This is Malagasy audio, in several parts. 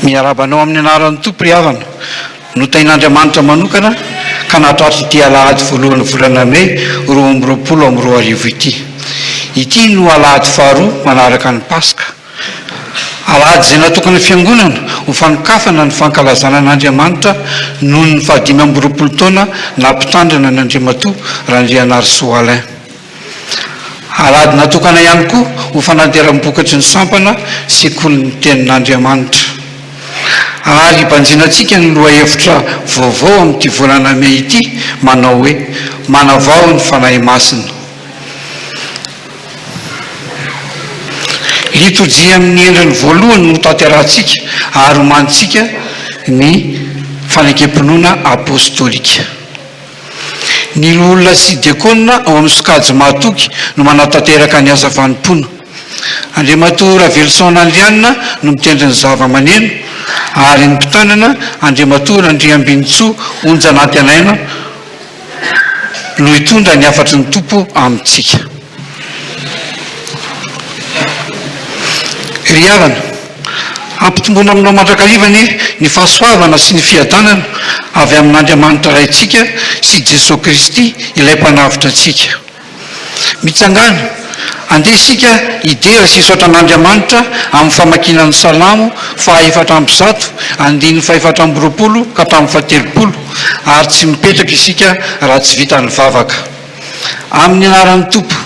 miarabanao amin'ny anaran'ny tompo ry havana no tain'Andriamanitra manokana ka natratra ity alahady voalohan'ny volana May 2024 ity no alahady faharoa manaraka ny Paska. Alahady izay natokana fiangonana ho fanokafana ny fankalazana an'Andriamanitra noho ny 25 taona nampitandrina ny Andriamatoa Randrianarysy Alain. Alahady natokana ihany koa ho fanateram-bokatry ny sampana sekoly ny tenin'Andriamanitra. Ary banjinantsika ny loha hevitra vaovao amin'ity volana May ity manao hoe manavao ny fanahy masina. Liturjia amin'ny endriny voalohany no tanterahantsika ary homanitsika ny fanekam-pinoana apostolika. Ny olona sy diakona ao amin'ny sokajy mahatoky no manatanteraka ny asa vanim-poana. Andriamatoa Ravelison Andrianina no mitendry ny zava-maneno ary ny mpitandrina Andriamatoa Randriambinitsoa Onjanatinaina no hitondra ny afatry ny tompo amintsika. Ry havana, ampitombona aminao mandrakariva ny fahasoavana sy ny fiadanana avy amin'Andriamanitra raintsika sy Jesosy Kristy ilay mpanavitra antsika. Mitsangana, andeha isika idera sy hisaotra an'Andriamanitra amin'ny famakinan'ny Salamo 420 ka hatramin'ny 430 ary tsy mipetraka isika raha tsy vita ny vavaka. Amin'ny anaran'ny Tompo.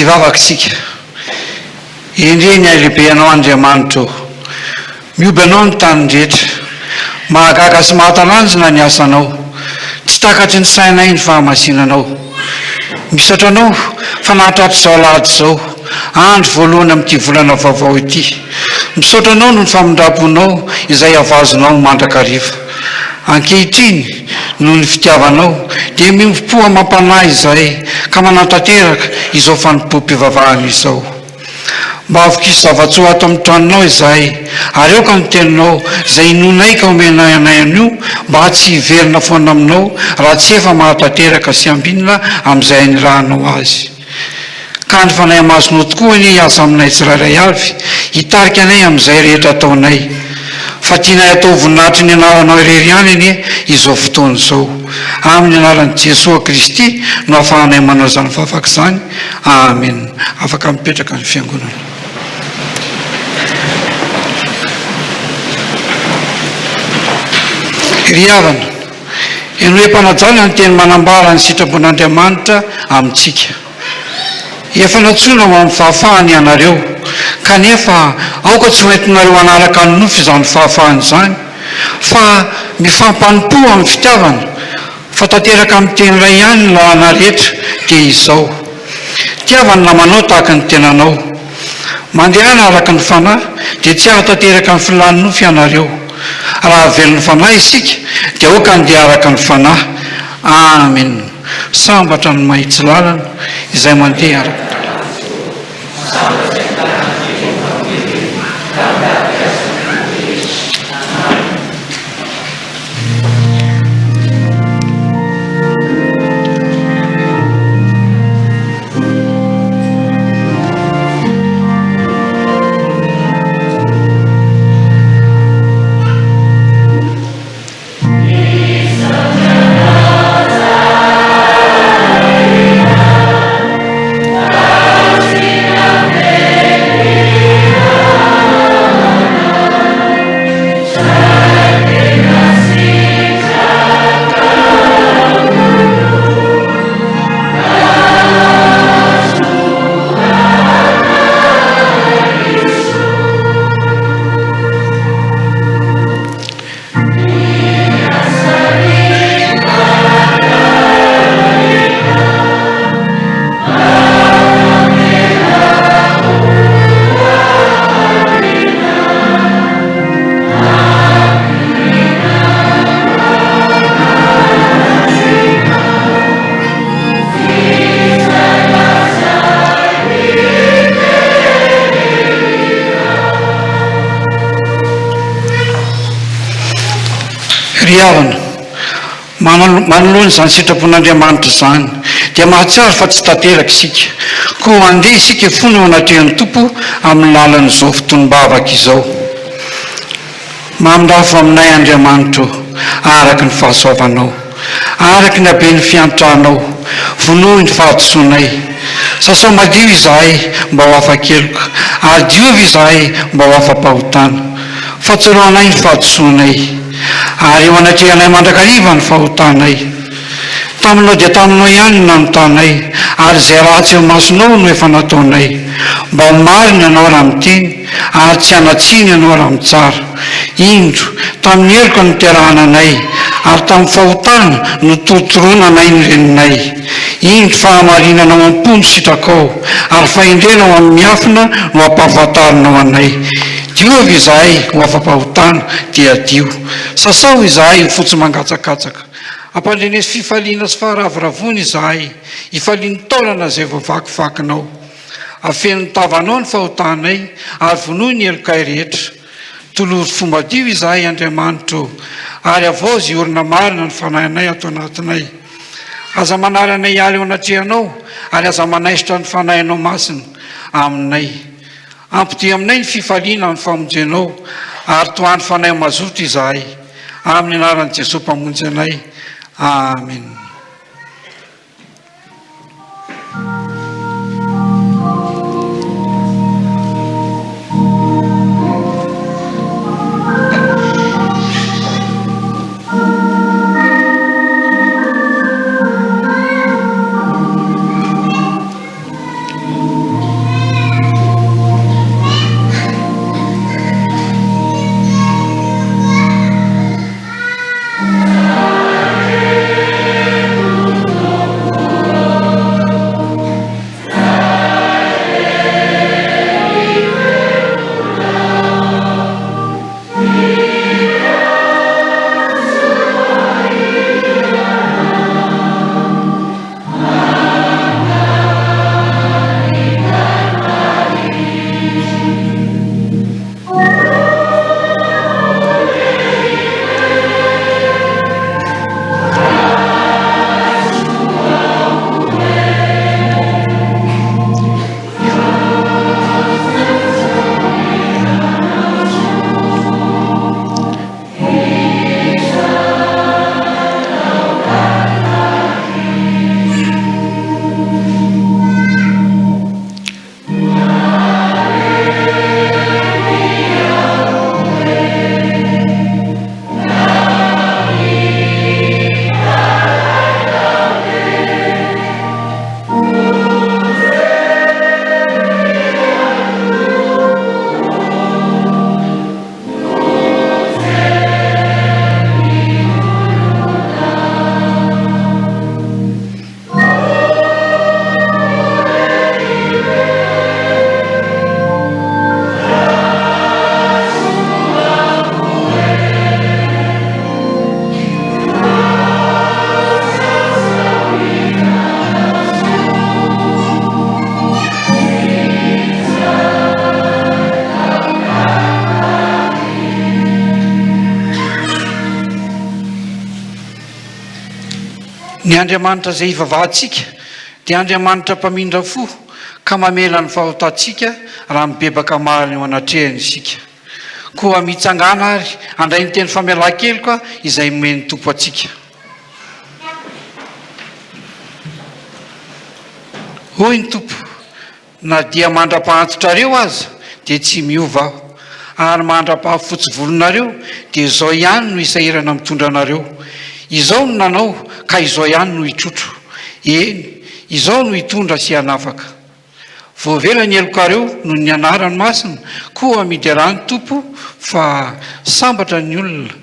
ivavaksika indreny ailehibe anao Andriamanitra mioby anao ny tany rehetra mahagaga sy mahatalanjona ny asanao tsy takatry ny sainay ny fahamasinanao misatra anao fanahitratra izao alahady izao andro voalohany amin'ity volana vaovao ity misaotra anao no ny famindraponao izay avazonao mandrakariva ankehitriny noho ny fitiavanao dia mimpopoa mampanahy izay ka manantanteraka izao fanompoam-pivavahana izao mba avokisy zava-tsoa ato amin'ny tranonao izahay ary eo ka ny teninao izay inonay ka omenay anay an'io mba tsy hiverina foana aminao raha tsy efa mahatanteraka sy ambinina amin'izay nirahanao azy ka ny fanahy masonao tokoa ny asa aminay tsirairay avy hitarika anay amin'izay rehetra ataonay fa tianay atao voninahitry ny anaranao irery ihany anie izao fotoana izao amin'ny anaran'i Jesosy Kristy no ahafahanay manao izany vavaka izany amen. Afaka mipetraka ny fiangonana. Ry havana, eno hoe mpanajana ny teny manambara ny sitrapond'Andriamanitra amintsika. Efa natsoina ho amin'ny fahafahany ianareo kanefa aoka tsy hoentinareo anaraka ny nofy izany fahafahany izany fa mifampanimpo amin'ny fitiavana fa tanteraka amin'ny teny iray ihany ny lalàna rehetra dia izao tiavana namanao tahaka ny tenanao mandehana araka ny fanahy dia tsy ahatanteraka ny filany nofy ianareo raha velon'ny fanahy isika dia aoka andeha araka ny fanahy amen. Sambatra ny mahitsy lalana izay mandeha araka havana manoloana izany sitrapon'Andriamanitra izany dia mahatsara fa tsy tanteraka isika koa andeha isika fony ao anatrehan'ny Tompo amin'ny lalan'izao fotonim-bavaka izao mamindafo aminay Andriamanitra araka ny fahasoavanao araka ny habeny fiantrahanao vonohy ny fahadisoanay sasao madio izahay mba ho afa-keloka ary diovy izahay mba ho afa-pahotana fahatsoroanay ny fahadisoanay ary eo anatrehanay mandrakariva ny fahotanay taminao dia taminao ihany nanotanay ary izay ratsy eo masonao no efa nataonay mba ho marina ianao raha miteny ary tsy hanatsiny ianao raha mitsara indro tamin'ny heloka no tiarahananay ary tamin'ny fahotana no torotoroananay ny reninay indro fahamarinanao am-pombo sitrakao ary fahendrenao amin'ny miafina no ampahafantarinao anay diovy izahay ho afa-pahotana dia dio sasao izahay ho fotsy mangatsakatsaka ampandrenesy fifaliana sy faharaviravony izahay hifaliany taolana izay voavakivakinao afen'ny tavanao ny fahotanay ary vonohy ny elokay rehetra tolory fomba dio izahay Andriamanitra ary avozy orina marina ny fanahinay ato anatinay aza manary anay aly eo anatrehanao ary aza manaisitra ny fanahinao masina aminay ampity aminay ny fifaliana amin'ny famonjenao ary toany fanahy mazoto izahay amin'ny anaran'i Jesosy mpamonjy anay amen. ny Andriamanitra izay ivavahantsika dia Andriamanitra mpamindra fo ka mamela ny fahotantsika raha mibebaka marina eo anatrehany isika. Koa mitsangana ary andray ny teny famelan-keloka izay omeny tompo atsika. Hoy ny tompo, na dia mandra-pahantotrareo aza dia tsy miova aho, ary mandra-pahafotsy volonareo dia izao ihany no isahirana mitondra anareo. Izao no nanao ka izao ihany no hitrotro, eny izao no hitondra sy hanafaka. Voavela ny elokareo no ny anarany masina, koa miderany tompo fa sambatra ny olona.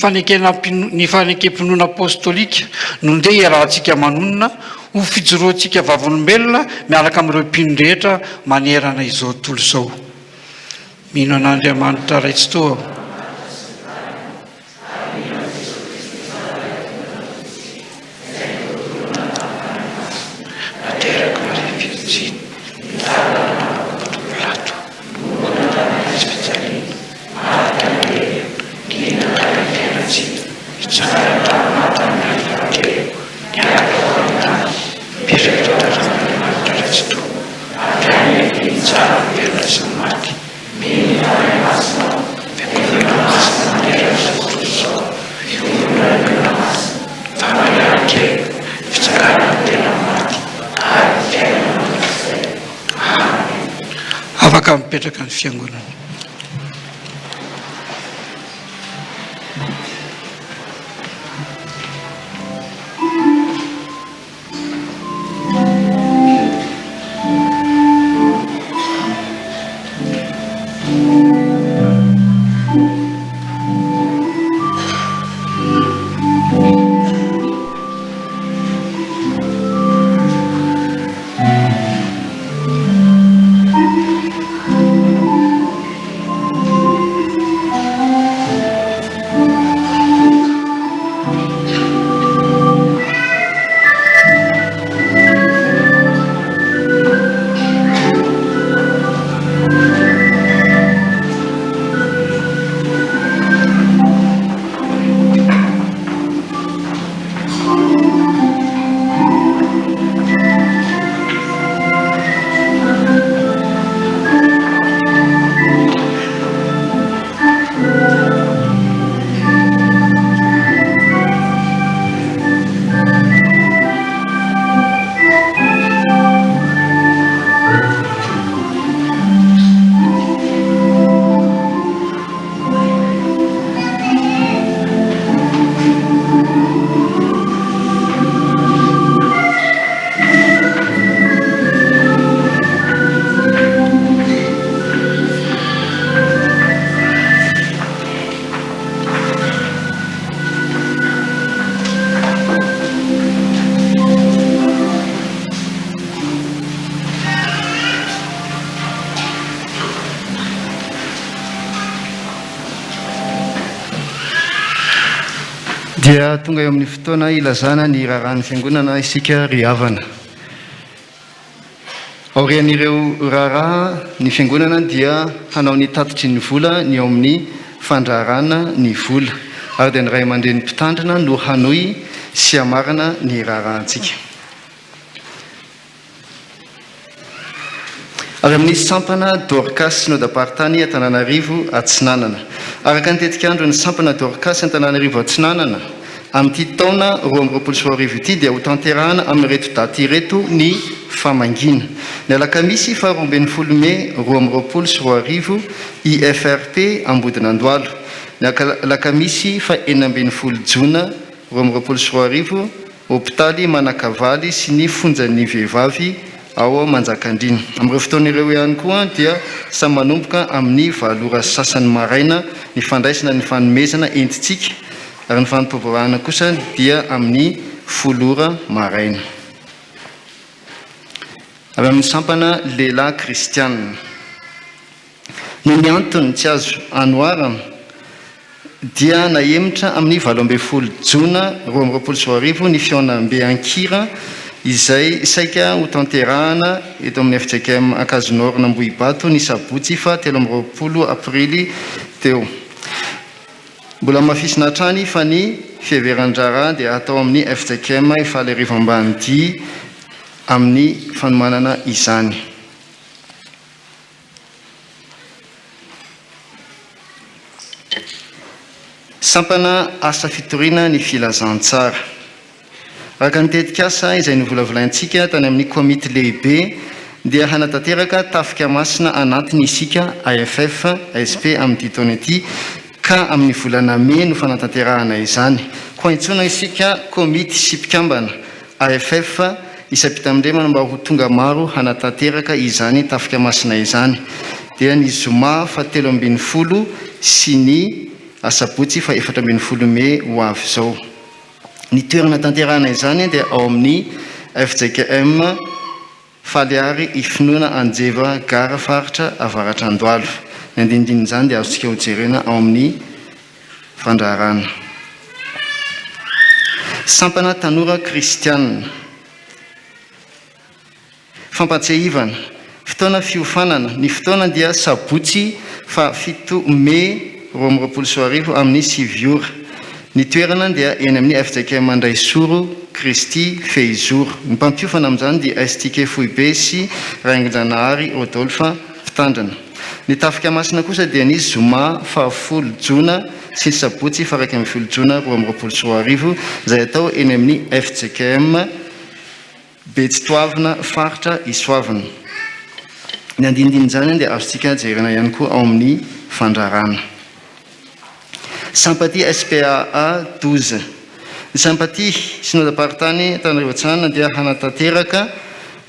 Ny fanekempinoana apôstôlika no ndeha iarahantsika manonona ho fijoroantsika vavolombelona miaraka amin'ireo mpino rehetra manerana izao tontolo izao. Mino an'Andriamanitra raitsy toa. Afaka mipetraka ny fiangonana. Dia tonga eo amin'ny fotoana ilazana ny raharahany fiangonana isika ry havana. aorian'ireo raharaha ny fiangonana dia hanao ny tatitry ny vola ny ao amin'ny fandraharana ny vola ary dia ny ray aman-dreny mpitandrina no hanoy sy hamarana ny raharahantsika. Ary amin'ny sampana Dorcas Synodapartany Antananarivo Atsinanana. Araka ny tetika andro ny sampana Dorcas Antananarivo Atsinanana amin'ity taona 2024 ity dia ho tanterahana amin'ireto daty ireto ny famangina. Ny alakamisy 12 May 2024 IFRP Ambodinandohalo. Ny alakamisy 9 Jona 2024 hopitaly Manakavaly sy ny fonjan'ny vehivavy ao Manjakandriana. Amin'ireo fotoan'ireo ihany koa dia samy manomboka amin'ny 7 ora sasany maraina ny fandraisana ny fanomezana entitsika ary ny fanompovoahana kosa dia amin'ny 10 ora maraina. Avy amin'ny sampana lehilahy kristianina. No ny antony tsy azo anoarana dia nahemitra amin'ny 12 Jona 2024 ny fiaonam-be-ankira izay saika ho tanterahana eto amin'ny FJKM Ankazonorina Ambohibato ny sabotsy 13 Aprily teo. Mbola mafisina hatrany fa ny fiheveran-draharaha dia atao amin'ny FJKM Ifaly Rivambandia amin'ny fanomanana izany. Sampana asa fitoriana ny filazantsara. Araka ny tetikasa izay novolavolaintsika tany amin'ny komity lehibe dia hanatanteraka tafika masina anatiny isika AFF ASP amin'ity taona ity ka amin'ny volana May no fanatanterahana izany. Koa intsona isika komity sy mpikambana AFF isam-pitandremana mba ho tonga maro hanatanteraka izany tafika masina izany. Dia ny zoma 17 sy ny asabotsy 14 May ho avy izao. Ny toerana tanterahana izany dia ao amin'ny FJKM Faliary Ifinoana Anjeva Gara faritra Avaratra Andohalo. Ny andinindinin' izany dia azontsika ho jerena ao amin'ny fandraharana. Sampana tanora kristianina. Fampatsiahivana. Fotoana fiofanana. Ny fotoana dia sabotsy 7 May 2024 amin'ny 7 ora. Ny toerana dia eny amin'ny FJKM Andraisoro Kristi Fehizoro. Ny mpampiofana amin'izany dia STK Fohibe sy Raingonjanahary Rodolphe mpitandrina. Ny tafika masina kosa dia ny zoma 10 Jona sy ny sabotsy 1 Jona 2024 izay atao eny amin'ny FJKM Betsytoavina faritra Isoavina. Ny andinindinin' dia azontsika jerena ihany koa ao amin'ny fandraharana. Sympathie SPAA 12. Ny sympathie Synodapartany Antananarivo Atsinanana dia hanatanteraka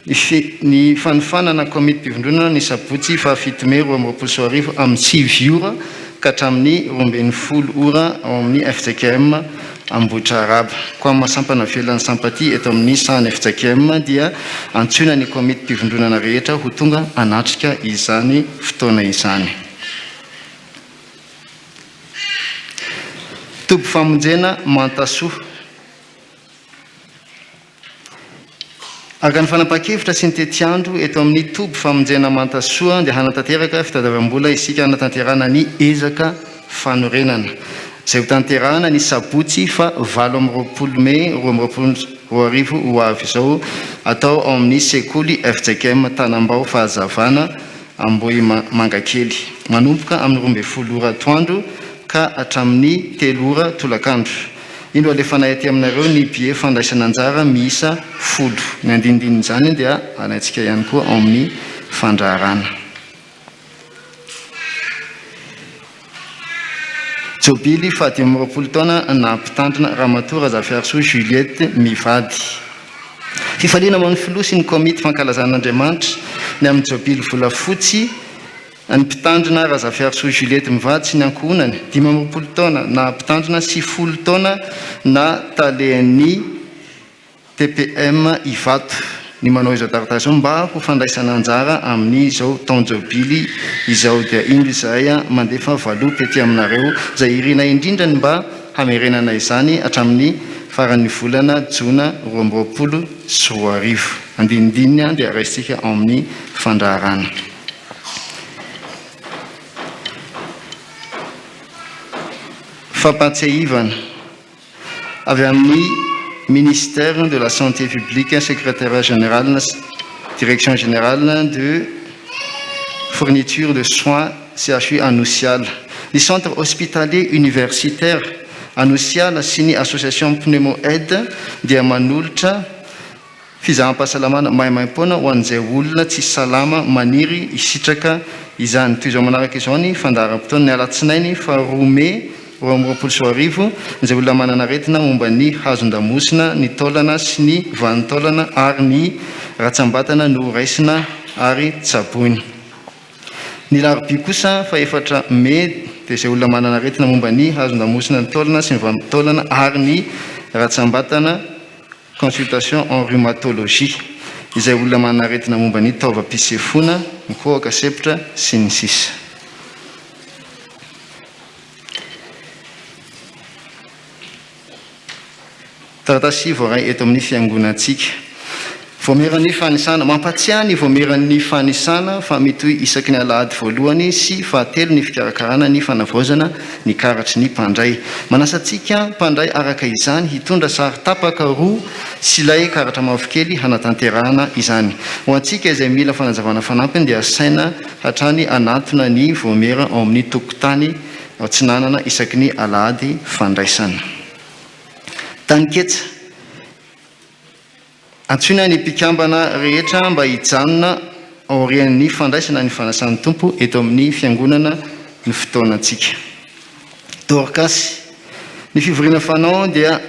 ny fanofanana komity mpivondronana ny sabotsy 7 May 2024 amin'ny 7 ora ka hatramin'ny 12 ora ao amin'ny FJKM Ambohitra Araba. Koa mahasampana velan'ny sympathie eto amin'ny sahany FJKM dia antsoina ny komity mpivondronana rehetra ho tonga anatrika izany fotoana izany. Toby famonjena Mantasoa. Araka ny fanapahan-kevitra sy ny tetiandro eto amin'ny toby famonjena Mantasoa dia hanatanteraka fitadiavam-bola isika hanatanterahana ny ezaka fanorenana. Izay ho tanterahana ny sabotsy 7 May 2024 ho avy izao atao ao amin'ny sekoly FJKM Tanambao Fahazavana Ambohy Mangakely. Manomboka amin'ny 12 ora atoandro ka hatramin'ny 3 ora tolakandro. Indro alefanay aty aminareo ny bie fandraisana anjara miisa 10. Ny andinindinin' izany dia anaitsika ihany koa ao amin'ny fandraharana. Jobily 20 taona na mpitandrina Ramatoa Razafiarisoa Juliette mivady. Fifaliana amin'ny filoha sy ny komity fankalazan'Andriamanitra ny amin'ny jobily volafotsy ny mpitandrina Razafiarisoa Juliette mivady sy ny ankohonany 15 taona na mpitandrina sy 10 taona na talehan'ny TPM Ivato ny manao izao taratazo mba ho fandraisana anjara amin'ny izao taonjobily izao dia indro izay mandefa valopy ety aminareo izay irina indrindra ny mba hamerenana izany hatramin'ny faran'ny volana jona 2024 andinidinina dia raisika ao amin'ny fandraharana. Fampatsiahivana avy amin'ny ministère de la santé publique, secrétaire général, direction générale de fourniture de soins CHU Anosiala, ny centre hospitalier universitaire Anosiala sy ny association Pneumo-Aide dia manolotra fizaham-pahasalamana maimaimpona ho an'izay olona tsy salama maniry isitraka izany. Toy izao manaraka izao ny fandaharam-potoana ny alatsinainy fa 2 Mey 2024 izay olona manana aretina momba ny hazon-damosina, ny taolana sy ny vanin-taolana ary ny ratsambatana no raisina ary tsaboiny. Ny larobia kosa fa 4 Mey dia izay olona manana aretina momba ny hazon-damosina, ny taolana sy ny vanin-taolana ary ny ratsambatana, consultation en rhumatologie, izay olona manana aretina momba ny taovam-pisefona, ny kohaka, septra sy ny sisa. Taratasy voaray eto amin'ny fiangonantsika. Voameran'ny fanisana, mampatsiahy ny voameran'ny fanisana fa mitoy isaky ny alahady voalohany sy fahatelo ny fikarakarana ny fanavaozana ny karatry ny mpandray. Manasantsika mpandray araka izany hitondra sary tapaka 2 sy ilay karatra mavokely hanatanterahana izany. Ho antsika izay mila fanazavana fanampiny dia saina hatrany anatona ny voamera ao amin'ny tokotany atsinanana isaky ny alahady fandraisana. Taniketsa antsoina ny mpikambana rehetra mba hijanona aorian'ny fandraisana ny fanasan'ny tompo eto amin'ny fiangonana ny fotoanantsika. Dorcas, ny fivoriana fanao dia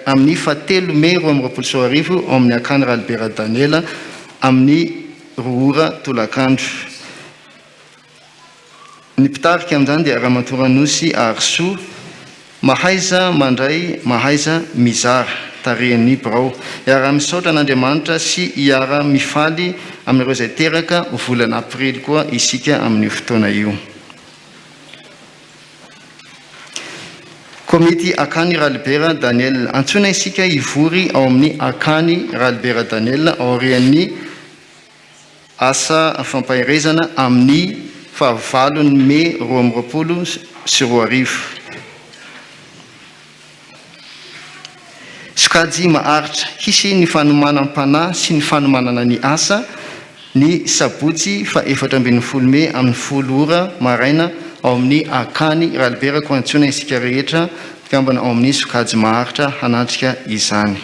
amin'ny 7 Mey 2024 ao amin'ny akany Albert Daniel amin'ny 2 ora tolakandro. Ny mpitarika amin'izany dia Ramatoranosy Arso, mahaiza mandray, mahaiza mizara, tarehan'ny birao. Iara misaotra n'Andriamanitra sy iara mifaly amin'ireo izay teraka volana aprily koa isika amin'ny fotoana io. Komity Akany Albert Daniel, antsoina isika hivory ao amin'ny Akany Albert Daniel aorian'ny asa fampahirezana amin'ny 9 Mey 2024. Sokajy maharitra hisy ny fanomanam-panahy sy ny fanomanana ny asa ny sabotsy fa 14 Mey amin'ny 10 ora maraina ao amin'ny Akany Albert ko antsoina isika rehetra mpikambana ao amin'ny sokajy maharitra hanatrika izany.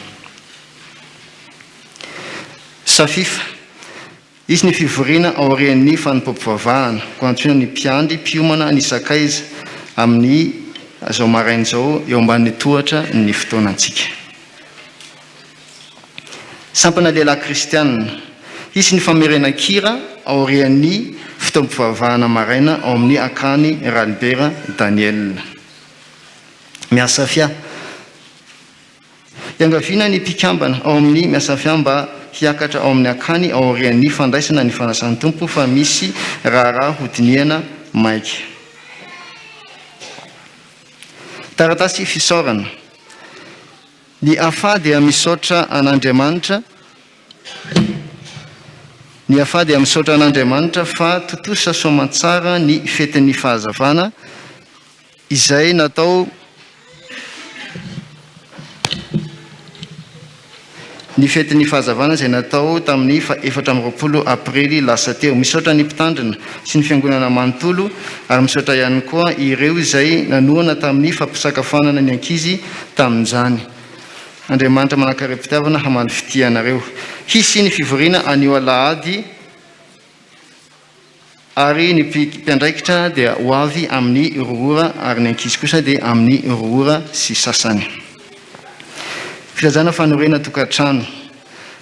Safifa, izy ny fivoriana aorian'ny fanompoam-pivavahana ko antsoina ny mpiandry mpiomana ny sakaiza amin'ny zao maraina zao eo ambanin'ny tohatra ny fotoanantsika. Sampana lehilahy kristianina, izy ny famerenan-kira aorian'ny fotoam-pivavahana maraina ao amin'ny Akany Albert Daniel. Miasa fia, iangaviana ny mpikambana ao amin'ny miasa fia mba hiakatra ao amin'ny Akany aorian'ny fandraisana ny fanasan'ny tompo fa misy raharaha hodiniana maika. Taratasy fisaorana, ny afa dia misaotra an'Andriamanitra, ny afa dia misaotra an'Andriamanitra fa totosa soamantsara ny fetin'ny fahazavana izay natao tamin'ny 14 Aprily lasa teo. Misaotra ny mpitandrina sy ny fiangonana manontolo ary misaotra ihany koa ireo izay nanoana tamin'ny fampisakafoanana ny ankizy tamin'izany. Andriamanitra manankarepitiavana hamaly fitianareo. Hisy ny fivoriana anio alahady ary ny mpiandraikitra dia ho avy amin'ny 2 ora ary ny ankizy kosa dia amin'ny 2 ora sy sasany. Filazana fanorena tokantrano.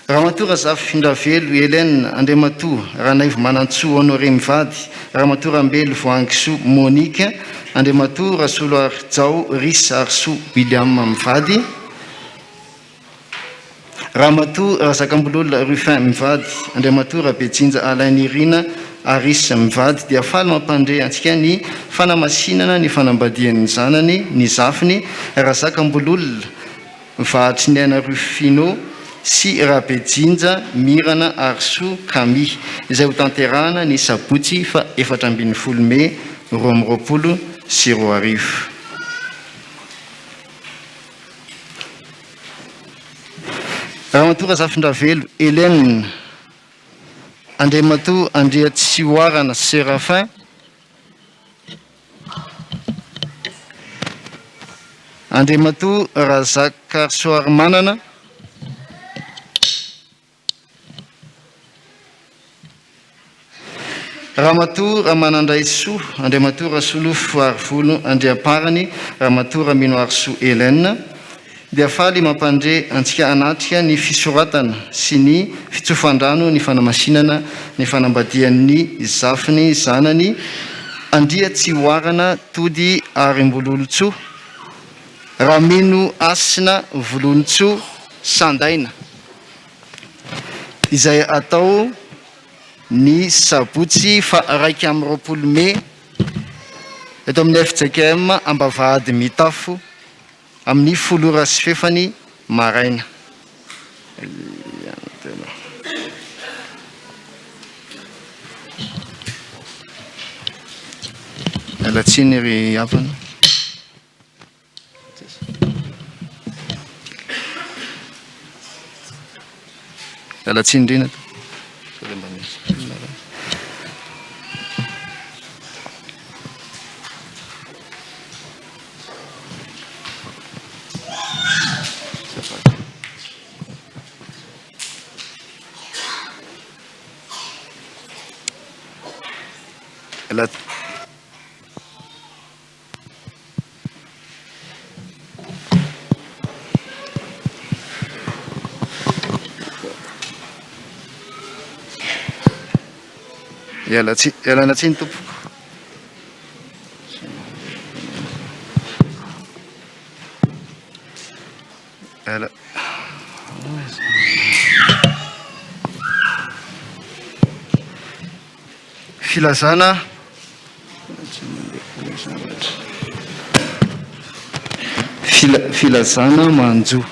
Ramatoa Zafy Findravelo Hélène Andriamatoa, Ranaivo Manantsoa Honoré Mivady, Ramatoa Rambelo Voangisoa Monique, Andriamatoa Rasolo Arjao Risa Arso William Mivady, Ramatoa Razakambolola Rufin Mivady, Andriamatoa Rabejinja Alain Irina arisy mivady dia faly mampandre antsika ny fanamasinana ny fanambadian'ny zanany ny zafiny Razakambolola Vahatry ny aina Rufino sy Rabejinja Mirana Arso Kami izay ho tanterahana ny sabotsy fa 14 Mey 2020. Ramatoa Razafindravelo Hélène Andriamatoa Andriatsihoarana Séraphin Andriamatoa Razakasoarmanana Ramatoa Ramanandraisoa Andriamatoa Rasolofo Arivolo Andriamparany Ramatoa Raminoarso Hélène dia faly mampandre antsika anatrika ny fisoratana sy ny fitsofandrano ny fanamasinana ny fanambadian'ny zafiny zanany Andriatsihoarana Tody Arimbololotsoa Ramino Asina Volonotsoa Sandaina izay atao ny sabotsy fa 1 Mey eto amin'ny FJKM Ambavahady Mitafo amin'ny 10 sy fefany maraina. Alatsiny ry havana. Alatsiny rina. Ialana tsiny tompoko. Filazana Filazana Manjo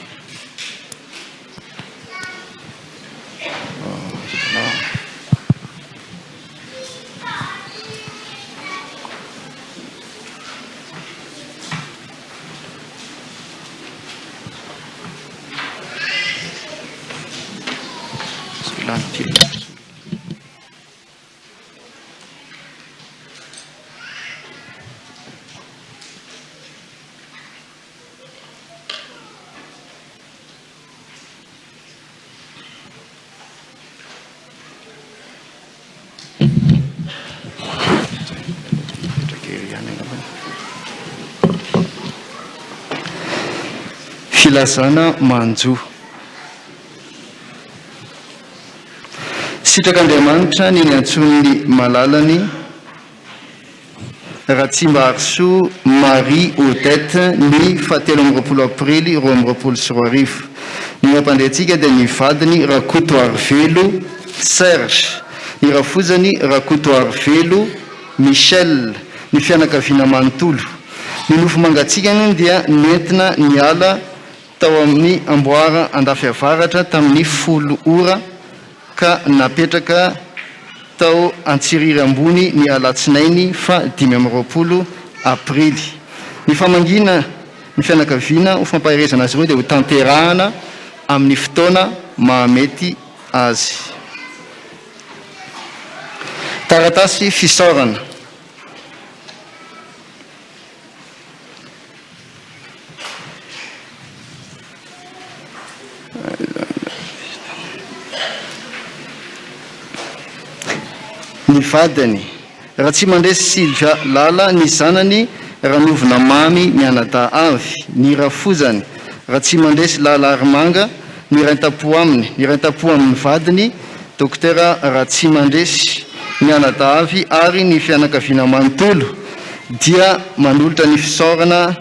Filazana Manjo. Sitrak'Andriamanitra ny antsony malalany Ratsimba Arso Marie Odette ny 17 Aprily 2020. Ny mampandreantsika dia ny vadiny Rakoto Arivelo Serge, ny rafozany Rakoto Arivelo Michel, ny fianakaviana manontolo. Ny nofo mangatsikany dia nentina niala tao amin'ny amboara andafy avaratra tamin'ny 10 ora ka napetraka tao Antsiriry ambony ny alatsinainy fa 15 Aprily. Ny famangina ny fianakaviana ho fampaherezana azy ireo dia ho tanterahana amin'ny fotoana mahamety azy. Taratasy fisaorana. Ny vadiny Ratsimandresy Silvia Lala, ny zanany Ranovina Mamy Mianada Avy, ny rafozany Ratsimandresy Lala Armanga, ny raintapo aminy vadiny Dokotera Ratsimandresy Mianada Avy ary ny fianakaviana manontolo dia manolotra ny fisaorana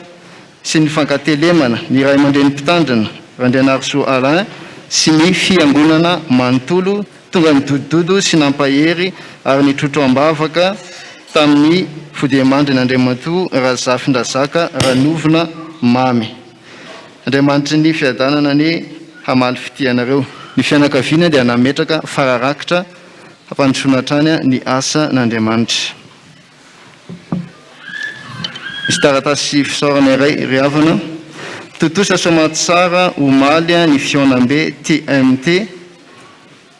sy ny fankatelemana ny ray aman-dren'ny mpitandrina Randrianarso Alain sy ny fiangonana manontolo tonga nidodododo sy nampahery ary nitrotro ambavaka tamin'ny fodiamandry n'Andriamatoa Razafindrazaka Ranovina Mamy. Andriamanitra ny fiadanana ny hamaly fitianareo. Ny fianakaviana dia nametraka fararakitra hampandrosoana hatrany ny asa n'Andriamanitra. Misy taratasy fisaorana iray ry havana. Totosa soamatsara omaly ny fionambe TMT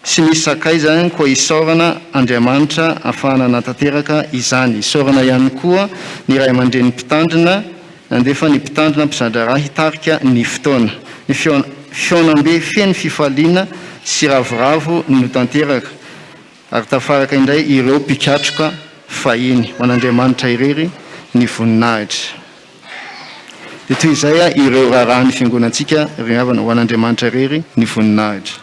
sy misy sakay zany koa isaorana Andriamanitra ahafahana natateraka izany. Isaorana ihany koa ny ray aman-dren'ny mpitandrina nandefa ny mpitandrina mpizadraraha hitarika ny fotoana. Ny fionambe feno fifaliana sy ravoravo no tanteraka ary tafaraka indray ireo mpikatroka fahiny ho an'Andriamanitra irery ny voninahitra. Dia toy izay ireo raharaha ny fiangonantsika ry havana ho an'Andriamanitra irery ny voninahitra.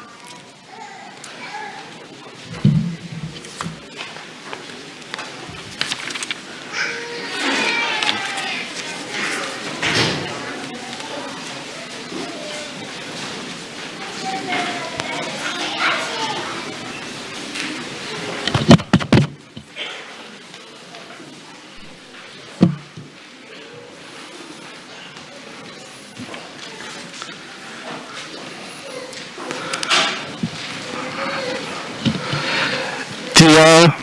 Dia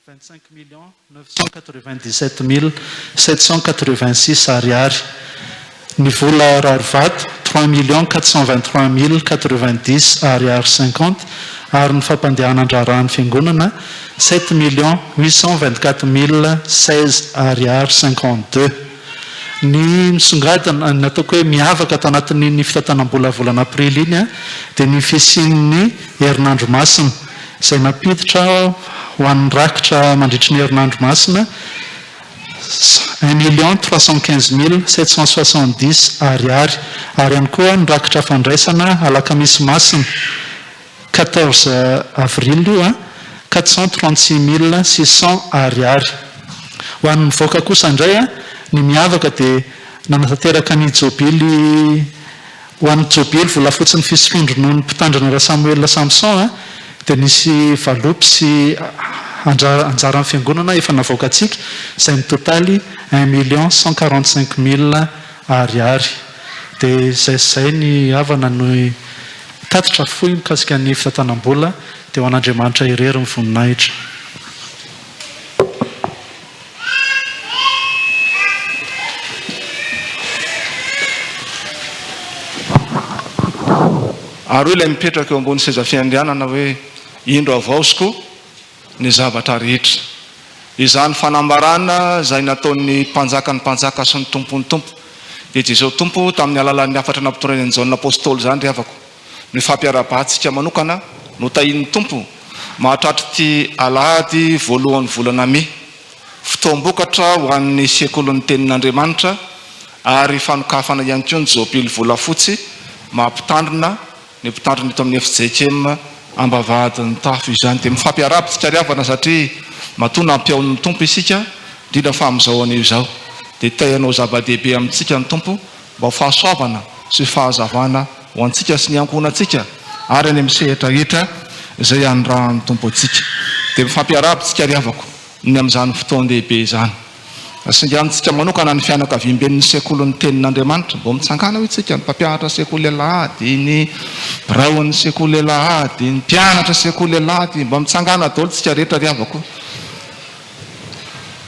€25,997,786 ariary. Ny vola rarivato €3,423,090 ariary 50 ary ny fampandehanan-draharahan'ny fiangonana €7,824,016 ariary 52. Ny misongadina nataoko hoe miavaka tanatin'ny fitantanam-bola volana aprily iny dia ny fisian'ny herinandro masina izay napiditra ho an'ny rakitra mandritry ny herinandro masina €1,315,770 ariary ary ihany koa ny rakitra fandraisana alakamisy masina 14 avril io €436,600 ariary. Ho an'ny mivoaka kosa indray ny miavaka dia nanatanteraka ny jobily ho an'ny jobily volafotsiny fisondro noho ny mpitandrina ra Samuel Samson dia nisy valopy sy anjara amin'ny fiangonana efa navoaka antsika izay ny totaly €1,145,000 ariary. Dia izay ny havana no tatitra fohy mikasika ny fitantanam-bola dia ho an'Andriamanitra irery ny voninahitra. Ary ilay mipetraka eo ambony seza fiandrianana hoe indro avaosiko ny zavatra rehetra izany fanambarana zay nataon'ny mpanjaka sy ny tompony tompo dia Jesao tompo tamin'ny alalan'ny afatra nampitorany an'izao apôstôly zany ry havako ny fampiara-batsika manokana no tahin'ny tompo mahatratra ty alahady voalohan'ny volana May fotoam-bokatra ho an'ny sekolin'ny tenin'Andriamanitra ary fanokafana ihany koa ny Jobily volafotsy mampitandrina ny mpitandrina eto amin'ny FJKM ambavahadin'ny tafo izany dia mifampiarapitsika ry havana satria matona ampiaon'ny tompo isika indrindra fa amin'izao anio izao dia tayanao zava-dehibe amintsika ny tompo mba fahasoavana sy fahazavana ho antsika sy ny ankonantsika ary any amin'ny sehatra rehetra izay andrahan'ny tompo antsika dia mifampiarapitsika ry havako ny amin'izany fotoan-dehibe izany asingantsika manokana ny fianakaviam-ben'ny sekolin'ny tenin'Andriamanitra mba mitsangana ho itsika ny mpampianatra sekoly alahady ny biraon'ny sekoly alahady ny mpianatra sekoly alahady mba mitsangana daholo tsika rehetra ry havako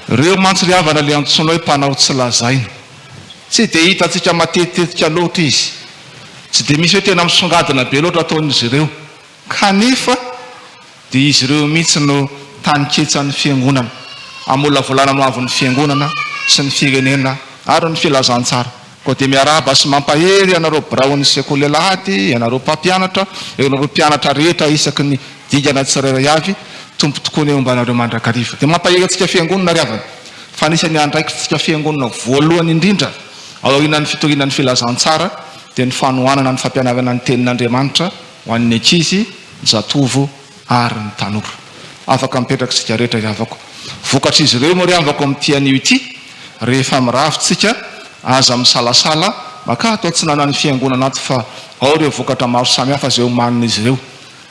reo mantsy ry havana le antsoina hoe mpanao tsy lazaina tsy dia hitatsika matetitetika loatra izy tsy dia misy hoe tena misongadina be loatra ataon'izy ireo kanefa dia izy ireo mihitsy no taniketsan'ny fiangonana amola volana noavon'ny fiangonana sy ny firenena ary ny filazantsara koa dia miaraba sy mampahery ianareo biraon'ny sekoly alahady ianareo mpampianatra ianareo mpianatra rehetra isaky ny dingana tsirairay avy tompo tokoa ny eo ambanareo mandrakariva dia mampahery antsika fiangonana ry havana fa anisany andraikitsika fiangonana voalohany indrindra ao aorianan'ny fitorianan'ny filazantsara dia ny fanohanana ny fampianarana ny tenin'Andriamanitra ho an'ny ankizy ny zatovo ary ny tanora afaka mipetraka sika rehetra ry havako vokatra izy ireo moa ry havako amin'ity anio ity rehefa miravitsika aza misalasala maka atao tsy nanany fiangonana ato fa ao ireo vokatra maro samihafa zay omanina izy ireo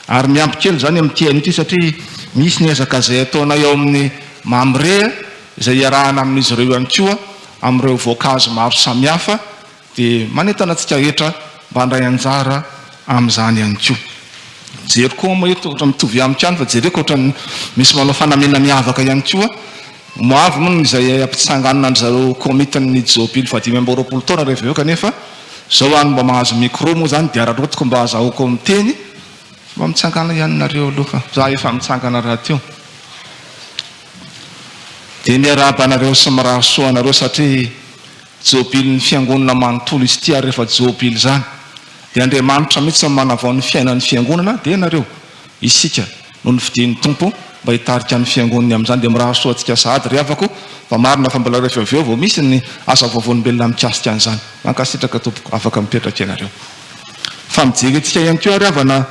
ary miampy kely zany amin'ity anio ity satria misy ny ezaka zay ataona eo amin'ny mamrea izay iarahana amin'izy ireo ihany koa amin'ireo voankazo maro samihafa dia manentana antsika rehetra mba handray anjara amin'izany ihany koa jery koa moa eto ohatra mitovy amiko ihany fa jereko ohatra misy manao fanamena miavaka ihany koa moavy moa izay ampitsanganana an'izareo komitin'ny Jobily 520 taona rehefa eo kanefa zao any mba mahazo micro moa zany dia ararotiko mba azahoako miteny mba mitsangana ihany nareo aloha fa za efa mitsangana raha teo dia miaraba anareo sy miraha soa anareo satria Jobily ny fiangonana manontolo izy ity ary rehefa Jobily zany dia Andriamanitra mihitsy manavao ny fiainan'ny fiangonana dia nareo isika no ny fidin'ny tompo mba hitarika ny fiangonany amin'izany dia miraha soa antsika sahady ry havako fa marina fa mbola rehefa avy eo vao misy ny asa vaovon'olombelona mikasika an'izany mankasitraka tompoko afaka mipetraka ianareo fa mijery antsika ihany koa ry havana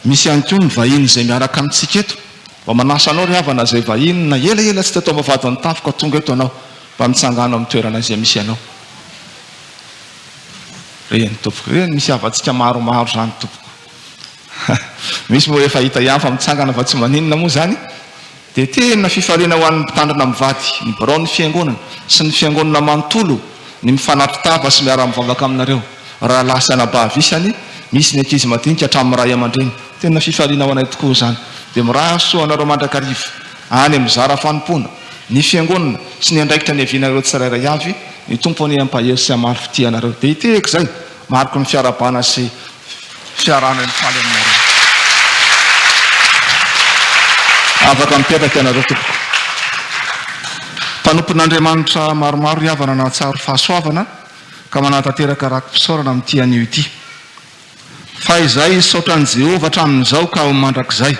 misy ihany koa ny vahiny izay miaraka amintsika eto mba manasa anao ry havana zay vahiny na elaela tsy tatao mavadin'ny tafoka tonga eto anao mba mitsangana amin'ny toerana izay misy ianao reny tompoko reny misy avantsika maromaro zany tompoko misy moa efa hita ihany fa mitsangana fa tsy maninona moa zany dia tena fifaliana ho an'ny mpitandrina mivady ny biraon'ny fiangonana sy ny fiangonana manontolo ny mifanatry tava sy miara mivavaka aminareo raha lasa nabavisany misy ny ankizy madinika hatramin'ny ray aman-dreny tena fifaliana ho anay tokoa zany dia miraha soa anareo mandrakariva any amin'ny zara fanompona ny fiangonana sy ny andraikitra ny avianareo tsirairay avy ny tompo ny ampahery sy amary fitianareo dia hitehiko zay mariko ny fiarabana sy fiarana ny faly aminareo afaka mipetraka ianareo tompoko mpanompon'Andriamanitra maromaro ry havana nahatsaro fahasoavana ka manatateraka rakim-pisaorana amin'ity anio ity fa izay saotran'i Jehova hatramin'izao ka mandrakizay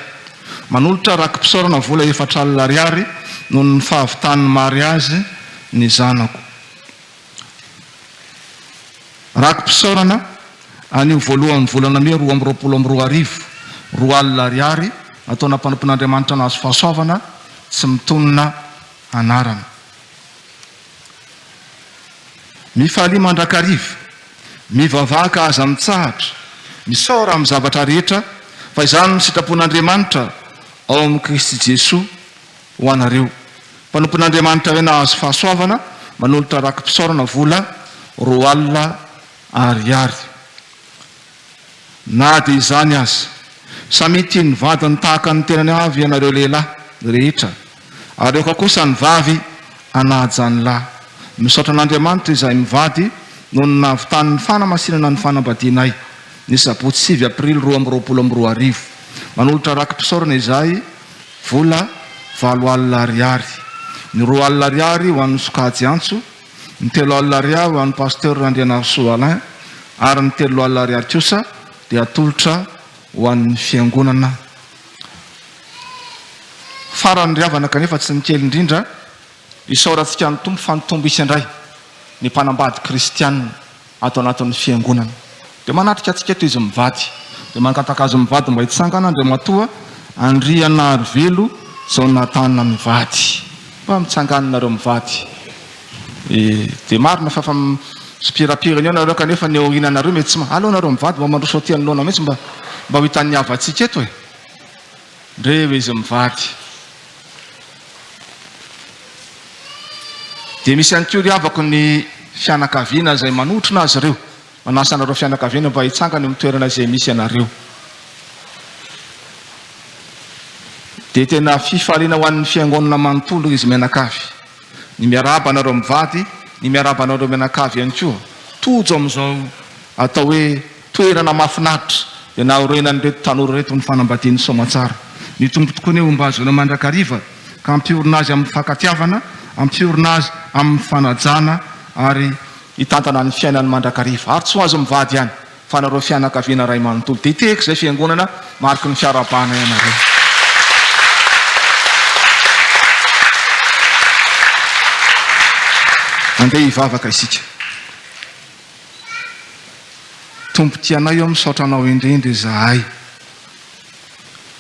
manolotra rakim-pisaorana vola 400 ariary noho ny fahavitany mariazy ny zanako rakim-pisaorana anio voalohan'ny volana May 2022 4 ariary ataona mpanompon'Andriamanitra nahazo fahasoavana tsy mitonona anarana mifalia mandrakariva mivavaka aza mitsahatra misaora amin'ny zavatra rehetra fa izany ny sitrapon'Andriamanitra ao amin'ny Kristy Jesoa ho anareo mpanompon'Andriamanitra hoe nahazo fahasoavana manolotra rakim-pisaorana vola 4 ariary na dia izany aza samy tiany vadiny tahaka ny tenany avy ianareo lehilahy rehetra ary eo kosa ny vavy anahajany lahy misaotra an'Andriamanitra izay mivady noho ny nahavitany ny fanamasinana ny fanambadianay ny sabotsy 9 aprily 2022 manolotra rakim-pisaorana izay vola 4 ariary ny 2 ho an'ny sokajy antso, ny 3 ho an'ny pasteur Andrianasoa Alain, ary ny 3 kosa dia atolotra ho an'ny fiangonana. Farany riavana kanefa tsy nikely indrindra, isaorantsika ny tompo fa ny tombo isandray ny mpanambady kristianina ato anatin'ny fiangonana. Dia manatrika atsika toy izy mivady, dia mankataka azy mivady mba hitsangana Andriamatoa Andriana Arivelo Jonathan mivady, mba mitsangananareo mivady. Dia marina fa sipirapirany eo nareo kanefa ny orinanareo mety tsy aleo nareo mivady mba mandroso ty anoloana mihitsy mba ho hitan'ny havatsika eto e. Ndreo izy mivady. Dia misy ihany koa riavako ny fianakaviana izay manotrona azy ireo, manasa anareo fianakaviana mba hitsangana amin'ny toerana izay misy anareo. Dia tena fifaliana ho an'ny fiangonana manontolo izy mianakavy. Ny miaraba anareo mivady, ny miaraba anareo mianakavy ihany koa, tojo amin'izao atao hoe toerana mahafinaritra dia naorenan'ireto tanora reto ny fanambadian'ny soamatsara. Ny tombo tokoa ny omba azy ny mandrakariva ka ampiorina azy amin'ny fankatiavana, ampiorina azy amin'ny fanajana ary hitantana ny fiainan'ny mandrakariva. Ary tsy ho azo mivady ihany fa nareo fianakaviana ray manontolo. Dia iteko izay fiangonana mariky ny fiarabana ianareo. Andeha hivavaka isika. Tompo tianao eo misaotra anao indrindra izahay,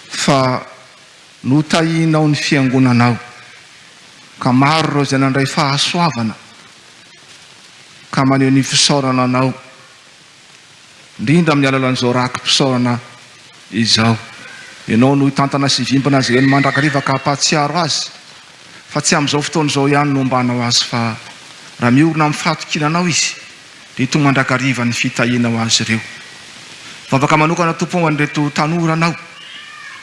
fa notahinao ny fiangonanao ka maro ireo izay nandray fahasoavana ka maneho ny fisaorana anao, indrindra amin'ny alalan'izao rakim-pisaorana izao. Ianao no hitantana sy vimbana azy ny mandrakariva ka hampatsiaro azy, fa tsy amin'izao fotoana izao ihany no ombanao azy, fa raha miorina amin'ny fahatokinanao izy dia itony mandrakariva ny fitahinao azy ireo. Vavaka manokana tompo ho an'ireto tanoranao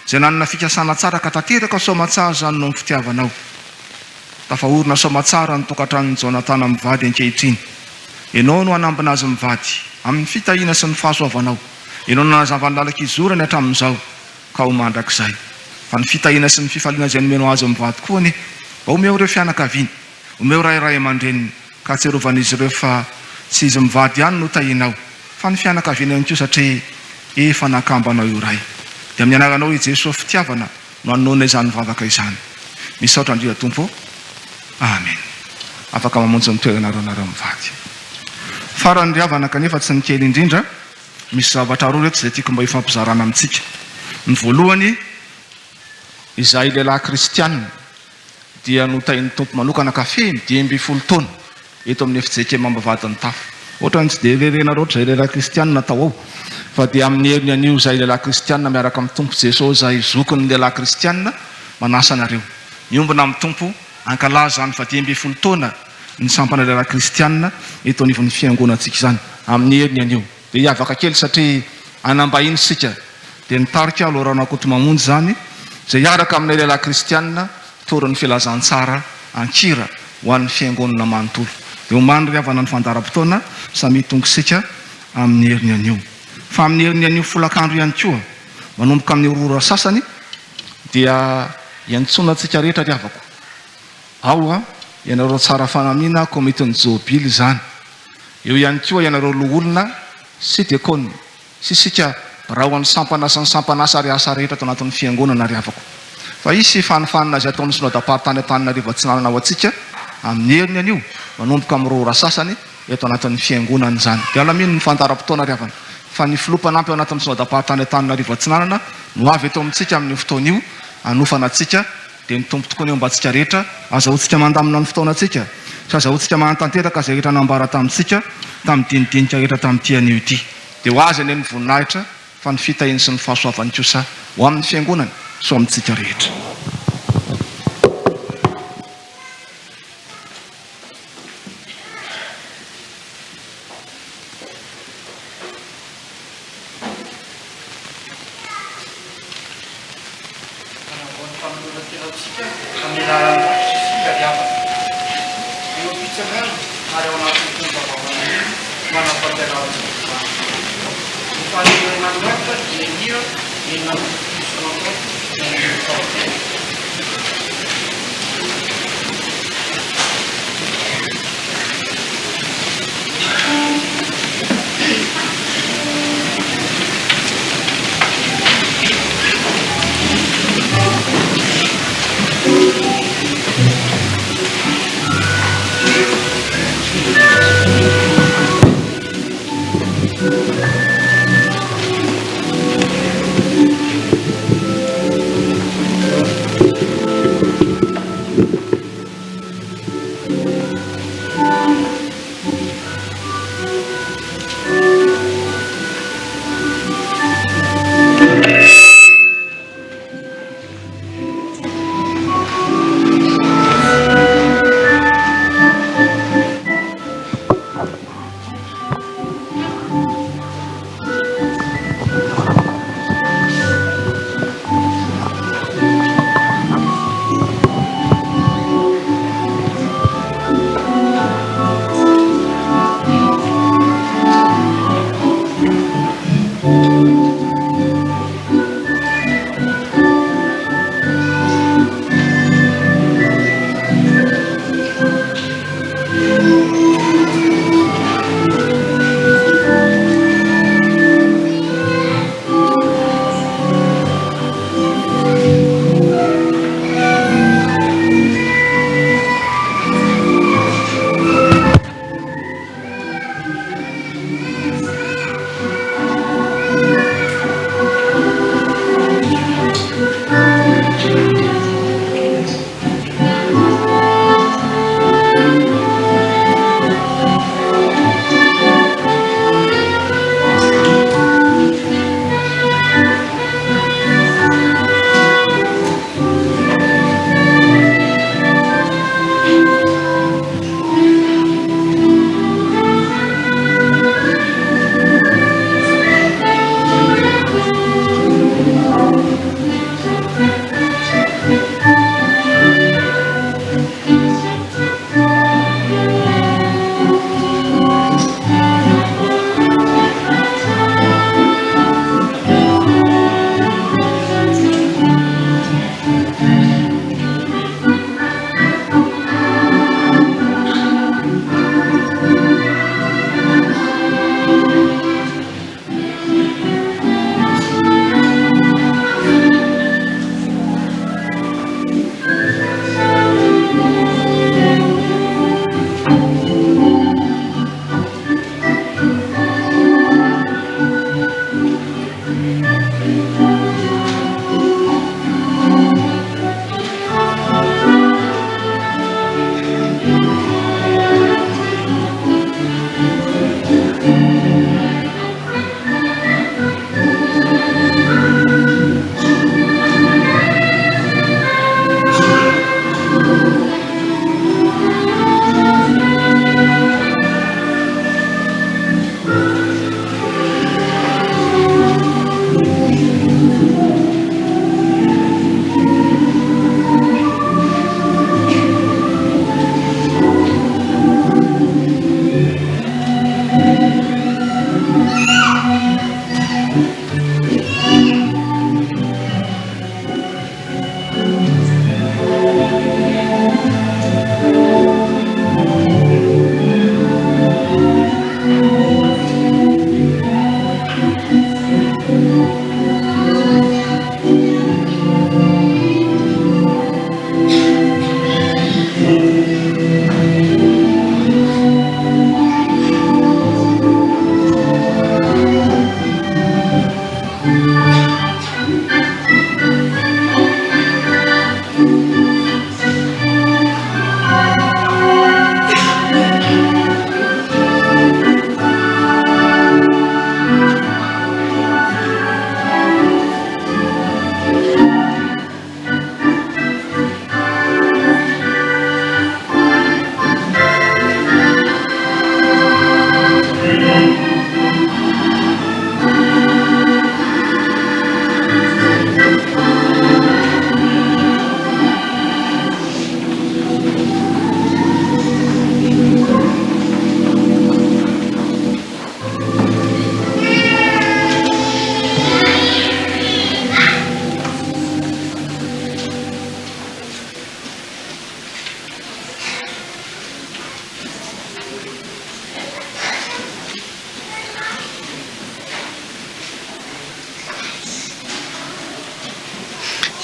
izay nanana fikasana tsara ka tanteraka soamatsara zany no amin'ny fitiavanao. Tafaorina soamatsara ny tokantranon'ny Jonathan mivady ankehitriny. Ianao no hanambina azy mivady amin'ny fitahina sy ny fahasoavanao. Ianao no nanazavany lalak'izorany hatramin'izao ka ho mandrakizay. Fa ny fitahina sy ny fifaliana izay nomenao azy mivady koa ni mba omeo ireo fianakaviana, omeo rairay aman-dreniny ka tsy rovan'izy ireo fa tsy izy mivady ihany no tahinao fa ny fianakaviana ihany koa satria efa nakambanao io ray. Dia amin'ny anaranao i Jesosy fitiavana no anoana izany vavaka izany. Misaotra indrindra tompo. Amen. Afaka mamonjy ny toeranareo nareo mivady. Farany riavana kanefa tsy nikely indrindra, misy zavatra roa reto izay tiako mba hifampizarana amintsika. Ny voalohany, izahay lehilahy kristianina dia notahin'ny tompo manokana ka femy 10 taona eto amin'ny fijekem-ambavadin'ny tafo. Ohatra ny tsy dia rerenareo ohatra izay lehilahy kristianina atao ao, fa dia amin'ny heriny anio izahay lehilahy kristianina miaraka amin'ny tompo Jesosy izahay zokin'ny lehilahy kristianina manasa anareo. Miombona amin'ny tompo ankalaza zany fa 10 taona ny sampana lehilahy kristianina eto anivon'ny fiangonantsika izany amin'ny heriny anio. Dia hiavaka kely satria anambahiny sika dia nitarika aloharana akoto mamonjy zany izay hiaraka amin'ny lehilahy kristianina torin'ny filazantsara ankira ho an'ny fiangonana manontolo. Dia omany riavana ny fandaram-potoana samy tonga sika amin'ny heriny anio. Fa amin'ny heriny anio folakandro ihany koa manomboka amin'ny aurora sasany dia iantsona antsika rehetra riavako. Ao ianareo tsara fanamina komitin'ny jobily zany. Eo ihany koa ianareo loholona sy diakona sy sika raha ho an'ny sampanasa ny sampanasa ary asa rehetra ato anatin'ny fiangonana riavako. Fa isy fanifanina azy ataon'ny synodam-paritany Antananarivo Atsinanana ho antsika amin'ny heriny anio manomboka amin'ny rora sasany eto anatin'ny fiangonana izany. Dia alamino ny fandaram-potoana riavana fa ny filopanampy ao anatin'ny synodam-paritany Antananarivo Atsinanana no avy eto amintsika amin'ny fotoana io hanofana atsika. Dia ny tompo tokoa ny eo mba antsika rehetra azahoantsika mandamina ny fotoana atsika sy azahoantsika manatanteraka izay rehetra nambara tamintsika tamin'ny dinidinika rehetra tamin'ity anio ity. Dia ho azy any ny voninahitra fa ny fitahiny sy ny fahasoavany kosa ho amin'ny fiangonana so amintsika rehetra.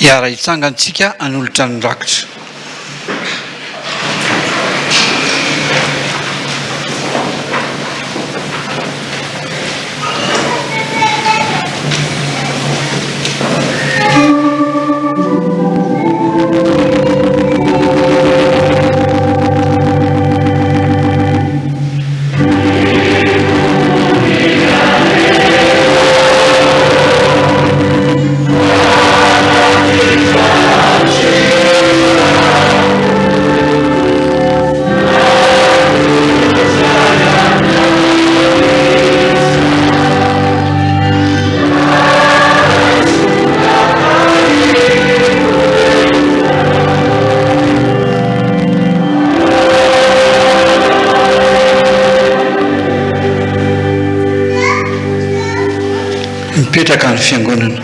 hiara hitsangantsika anolotra ny rakitra. mipetraka ny fiangonana.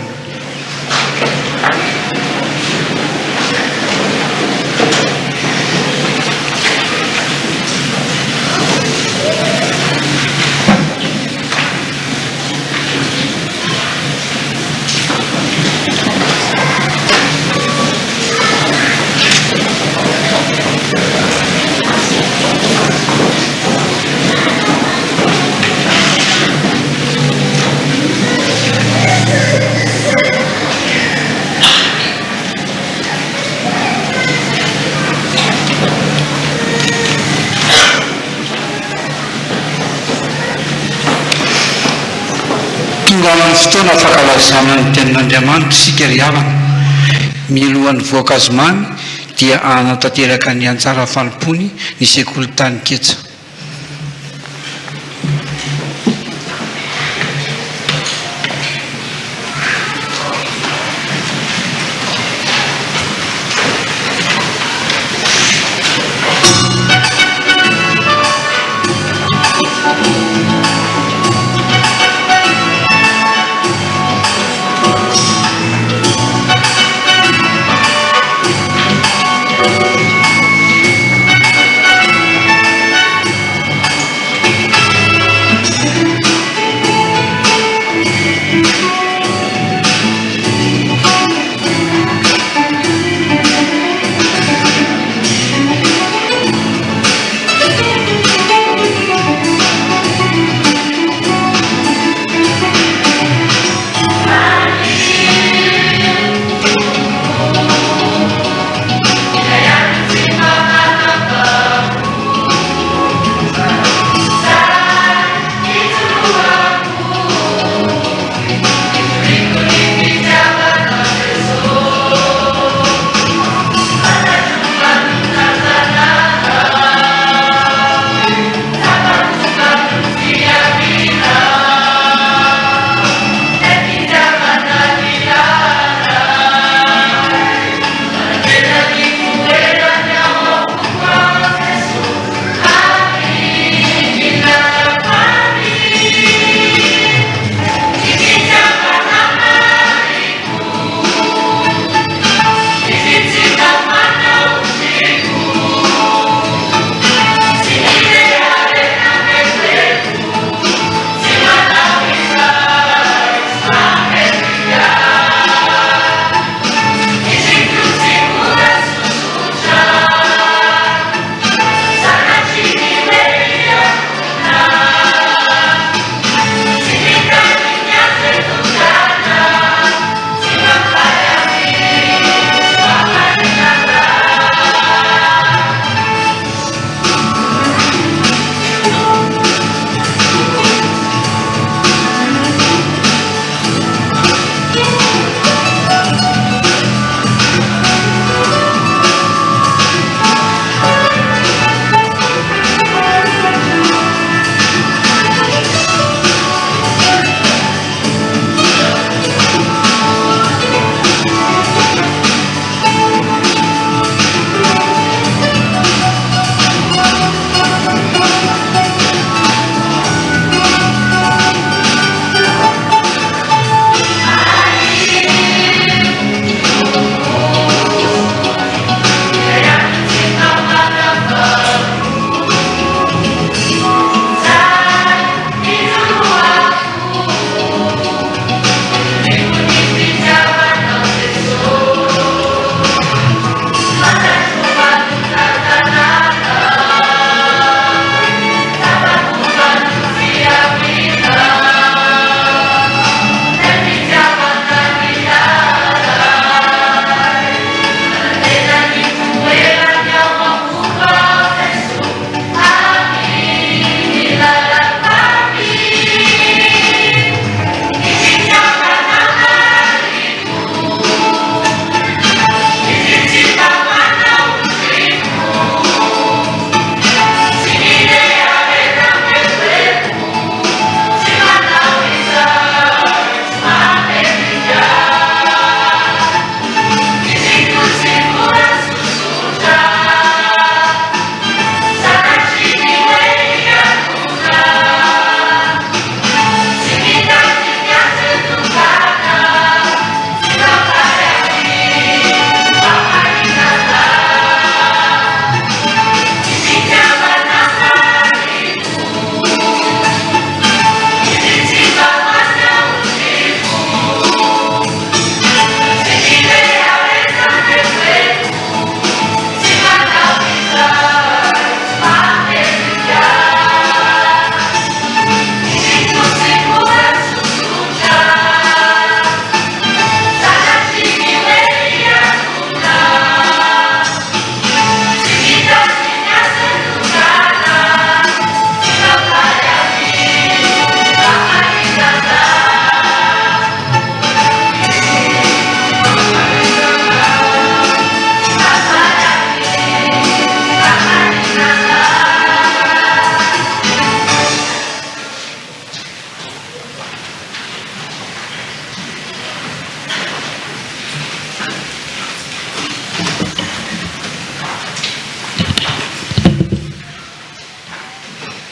Tonga amin'ny fotoana fankalazana ny tenin'Andriamanitra isika ry havana. Mialohan'ny voankazo mamy dia hanatanteraka ny anjara fanompony ny sekoly tany ketsa.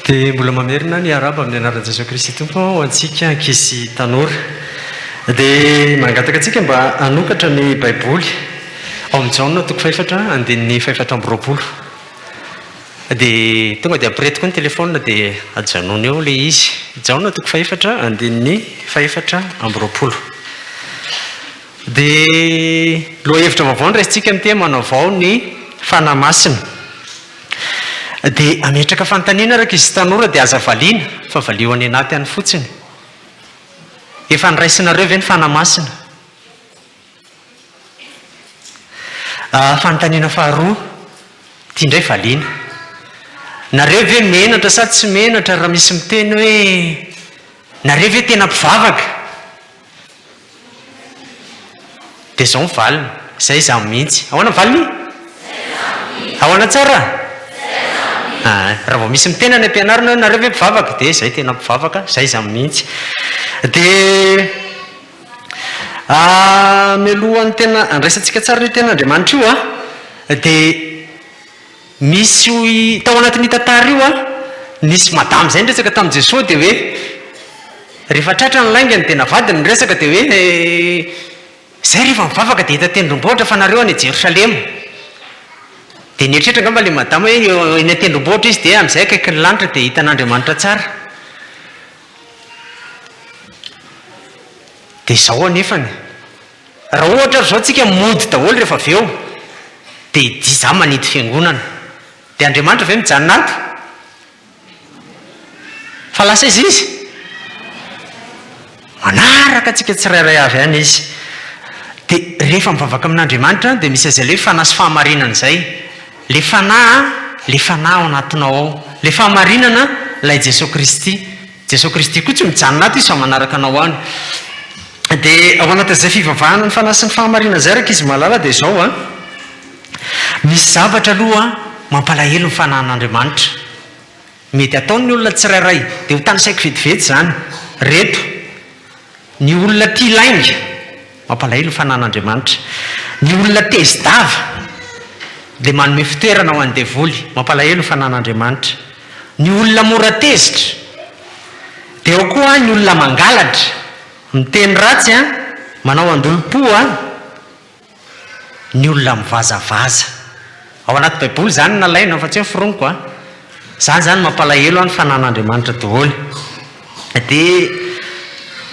dia mbola mamerina ny araba amin'ny anaran'i Jesosy Kristy tompo ho antsika ankizy tanora dia mangataka antsika mba hanokatra ny baiboly ao amin'ny Jaona toko 4 andininy 4:20 dia tonga dia ampiretiko ny telefona dia ajanony eo ilay izy Jaona toko 4 andininy 4:20 dia loha-hevitra vaovao ny raisitsika amin'ny tema manao ny fanahy masina dia ametraka fanontaniana araka izy tanora dia aza valiana fa valio any anaty any fotsiny efa niraisinareo ve ny fanahy masina fanontaniana faharoa tia indray valiana nareo ve menatra sady tsy menatra raha misy miteny hoe nareo ve tena mpivavaka dia zao mivalina izay za mihitsy ahoana valiny ahoana tsara raha vao misy mitena ny ampianarina hoe nareo ve mpivavaka dia izay tena mpivavaka izay za mihitsy dia mialohan'ny tena andraisantsika tsara ny ten'Andriamanitra io dia misy tao anatin'ny tantara io nisy madama izay niresaka tamin'i Jesosy dia hoe rehefa tratra ny laingany dia navadiny ny resaka dia hoe izay rehefa mivavaka dia hita tendrombohitra fa nareo any Jerosalema dia nieritreritra angamba ilay madama hoe eny tendrombohitra izy dia amin'izay akaiky ny lanitra dia hitan'Andriamanitra tsara dia izao anefany raha ohatra zao tsika mody daholo rehefa avy eo dia iza manidy fiangonana dia Andriamanitra ve mijanona ato fa lasa izy manaraka atsika tsirairay avy any izy dia rehefa mivavaka amin'Andriamanitra dia misy azay le fanahy sy fahamarinana izay le fanahy ao anatinao ao le fahamarinana ilay Jesosy Kristy koa tsy mijanona ato izy fa manaraka anao any dia ao anatin'izay fivavahana ny fanahy sy ny fahamarinana izay araka izy malala dia izao misy zavatra aloha mampalahelo ny fanahin'Andriamanitra mety ataony olona tsirairay dia ho tany saiko vetivety izany reto ny olona tia lainga mampalahelo ny fanahin'Andriamanitra ny olona tezidava dia manome fitoerana ho an'ny devoly mampalahelo ny fanahin'Andriamanitra ny olona mora tezitra dia ao koa ny olona mangalatra miteny ratsy manao andolom-po ny olona mivazavaza ao anaty baiboly izany nalaina fa tsy miforoniko zany mampalahelo ny fanahin'Andriamanitra daholo dia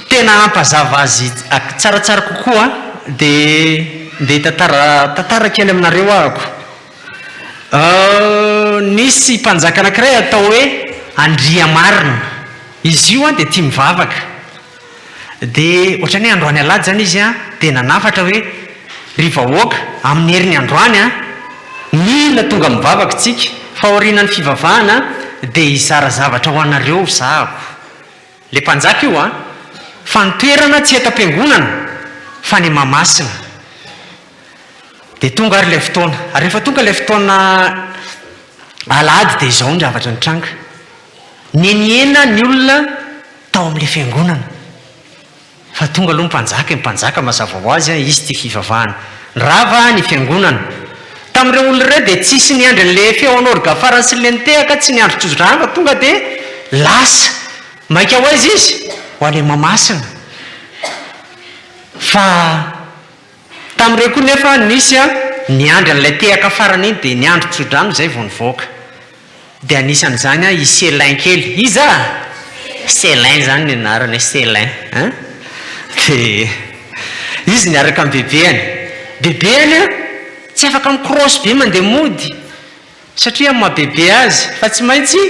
tena ampazava azy tsaratsara kokoa dia tantara kely aminareo ahako nisy mpanjaka anankiray atao hoe Andriamarina izy io dia tia mivavaka dia ohatrany hoe androany alady zany izy dia nanafatra hoe rivahoaka amin'ny herin'ny androany mila tonga mivavaka tsika fa aorianany fivavahana dia izara zavatra ho anareo zahako le mpanjaka io fa nitoerana tsy etam-piangonana fa ny mamasina dia tonga ary ilay fotoana ary rehefa tonga ilay fotoana alady dia izao ny zavatra nitranga niena ny olona tao amin'ilay fiangonana fa tonga aloha mpanjaka mazava ho azy izy tia fivavahana rava ny fiangonana tamin'ireo olona ireo dia tsisy niandry n'ilay feoan'orga farany sy le nitehaka tsy niandry tsodrana fa tonga dia lasa maika ho aizy izy ho any mamasina fa tamin'ireo koa nefa nisy niandry n'ilay tehaka farany iny dia niandry tsodrano izay vao nivoaka dia anisan'izany i Selain kely iza Selain zany ny anarany Selain dia izy niaraka amin'ny bebeany tsy afaka mikrosy be mandeha mody satria mahabebe azy fa tsy maintsy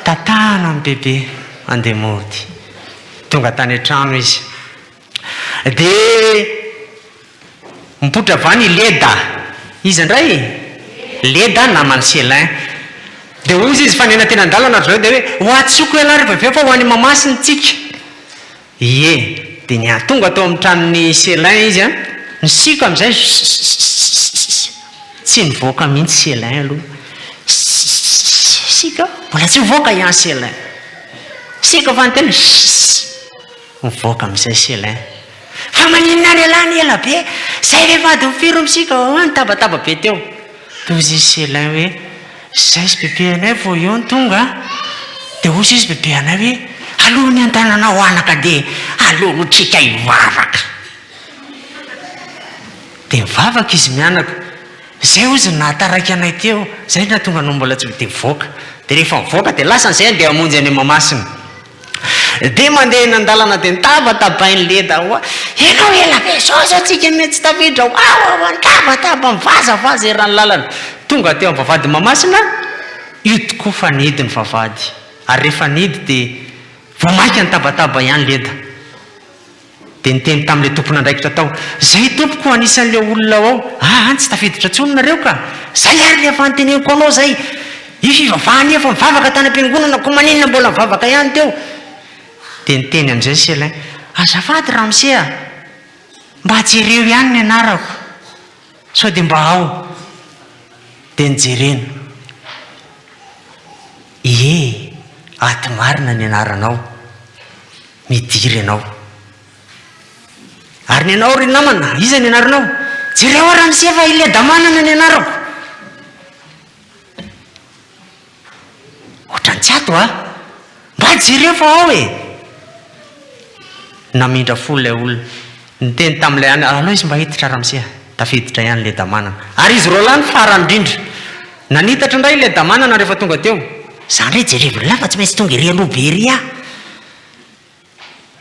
tatana amin'ny bebe mandeha mody tonga tany an-trano izy dia mipotra vany Leda izy indray Leda namany Selain dia ozy izy fanena tena andalana zao dia hoe ho atsoko ialahy rehefa avy eo fa ho any mamasiny tsika dia tonga tao amin'ny tranon'ny Selain izy ny siko amin'izay tsy nivoaka mihitsy Selain aloha sika mbola tsy mivoaka ihany Selain sika fa nytena mivoaka amin'izay Selain fa maninona any alahy ny ela be zay rehefa ady mifiry misika nitabataba be teo toy izy Selain hoe zay sy bebe anay vao eo ny tonga dia osy izy bebe anay hoe aloha ny an-tananao anaka dia alolotrika hivavaka dia mivavaka izy mianaka zay ozy nahataraiky anay teo zay na tonga anao mbola tsy dia mivoaka dia rehefa mivoaka dia lasa n'izay dia hamonjy any mamasina dia mandeha eny an-dalana dia nitavatabainy leda oa ianao ela be saozy atsika mety tsy tafidra nitavataba mivazavaza erany lalana tonga teo amin'ny vavady mamasina io tokoa fa nidy ny vavady ary rehefa nidy dia vomaika ny tabataba ihany leda dia niteny tamin'ilay tompona andraikitra tao zay tompoko anisan'ilay olona ao any tsy tafiditra tsononareo ka zay ary le afanteneniko anao zay io fivavahany efa mivavaka tany am-piangonana ko maninona mbola mivavaka ihany teo dia niteny amin'izay sela azafady ramosea mba jereo ihany ny anarako sao dia mba ao dia nijerena ie aty marina ny anaranao midiry ianao ary ny anao ry namana iza ny anaranao jereo ramosea fa ileda-manana ny anarako ohatrany tsy ato mba jereo fa ao namindra folo ilay olona niteny tamin'ilay any alao izy mba hiditra ramosea tafiditra ihany le damanana ary izy roa lany farany indrindra nanitatra indray le damanana rehefa tonga teo zany re jerevy lafa tsy maintsy tonga ery aloha be ery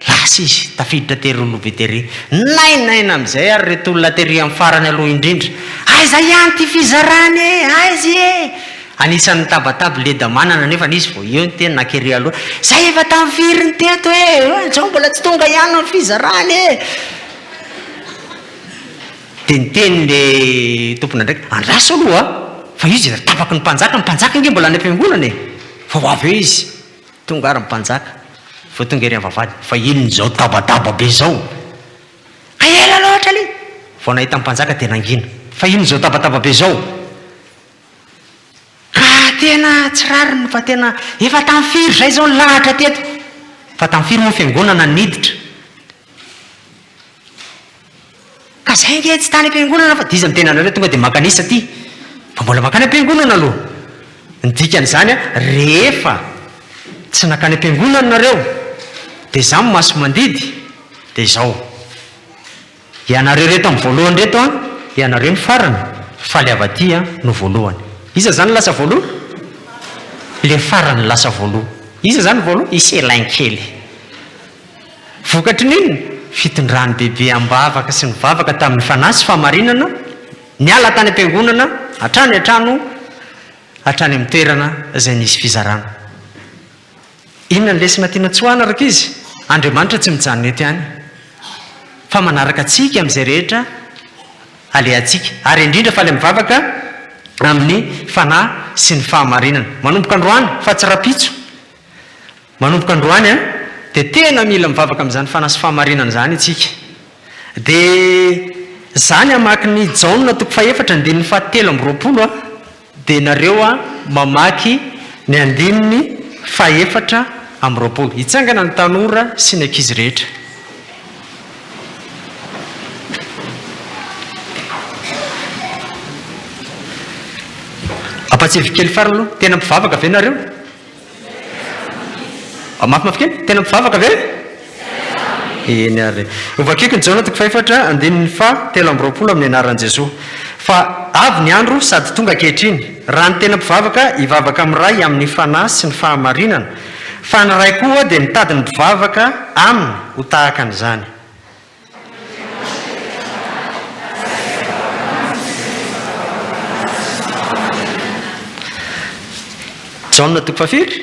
lasa izy tafiditra tery oloha be tery nainaina amin'izay ary reto olona tery amin'ny farany aloha indrindra aiza ihany ty fizarany aizy anisan'ny tabataba le damanana nefa nisy vo eo ny teny nakery aloha zay efa tamin'ny firiny teto zao mbola tsy tonga ihany amin'ny fizarany dia niteny le tompona ndraiky andraso aloha fa izy tapaky ny mpanjaka nge mbola any am-piangonana fa ho avy eo izy tonga ary mpanjaka vo tonga ery amin'ny vavady fa inon'izao tabataba be zao ela loatra le vao nahita mpanjaka dia nangina fa inon'izao tabataba be zao tena tsy rariny fa tena efa tamin'ny firy zay zao nilahatra teto fa tamin'ny firy moa fiangonana niditra ka zay nge tsy tany am-piangonana fa dia izy mitena anareo tonga dia makanisa ty fa mbola makany am-piangonana aloha nidikan'izany rehefa tsy nakany am-piangonana nareo dia za maso mandidy dia izao ianareo reto amin'ny voalohany reto ianareo ny farany fa le avaty no voalohany iza zany lasa voaloha le farany lasa voaloha iza zany voaloha iselainkely vokatry n'iny fitondrany bebe ambavaka sy nivavaka tamin'ny fanasy fahamarinana niala tany am-piangonana hatrany hatrany amin'ny toerana izay nisy fizarana inona ny lesina tiana tsoahana araka izy Andriamanitra tsy mijanona eto ihany fa manaraka atsika amin'izay rehetra alehantsika ary indrindra fa le mivavaka amin'ny fanahy sy ny fahamarinana manomboka androany fa tsy rapitso manomboka androany dia tena mila mivavaka amin'izany fanahy sy fahamarinana zany itsika dia zany hamaky ny Jaona 4:7-20 dia nareo mamaky ny 2:7 hitsangana ny tanora sy ny ankizy rehetra apatsevy kely farany aloha tena mpivavaka ve nareo mafimafy kely tena mpivavaka ve eny ary ovakeko ny Jaona 4:7 amin'ny anaran'i Jesosy fa avy ny andro sady tonga ankehitriny raha ny tena mpivavaka hivavaka amin'ny ray amin'ny fanahy sy ny fahamarinana fa ny ray koa dia mitady ny mpivavaka aminy ho tahaka an'izany Jaona 4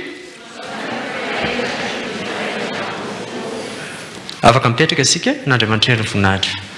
afaka mipetraka isika n'Andriamanitra ny voninahitra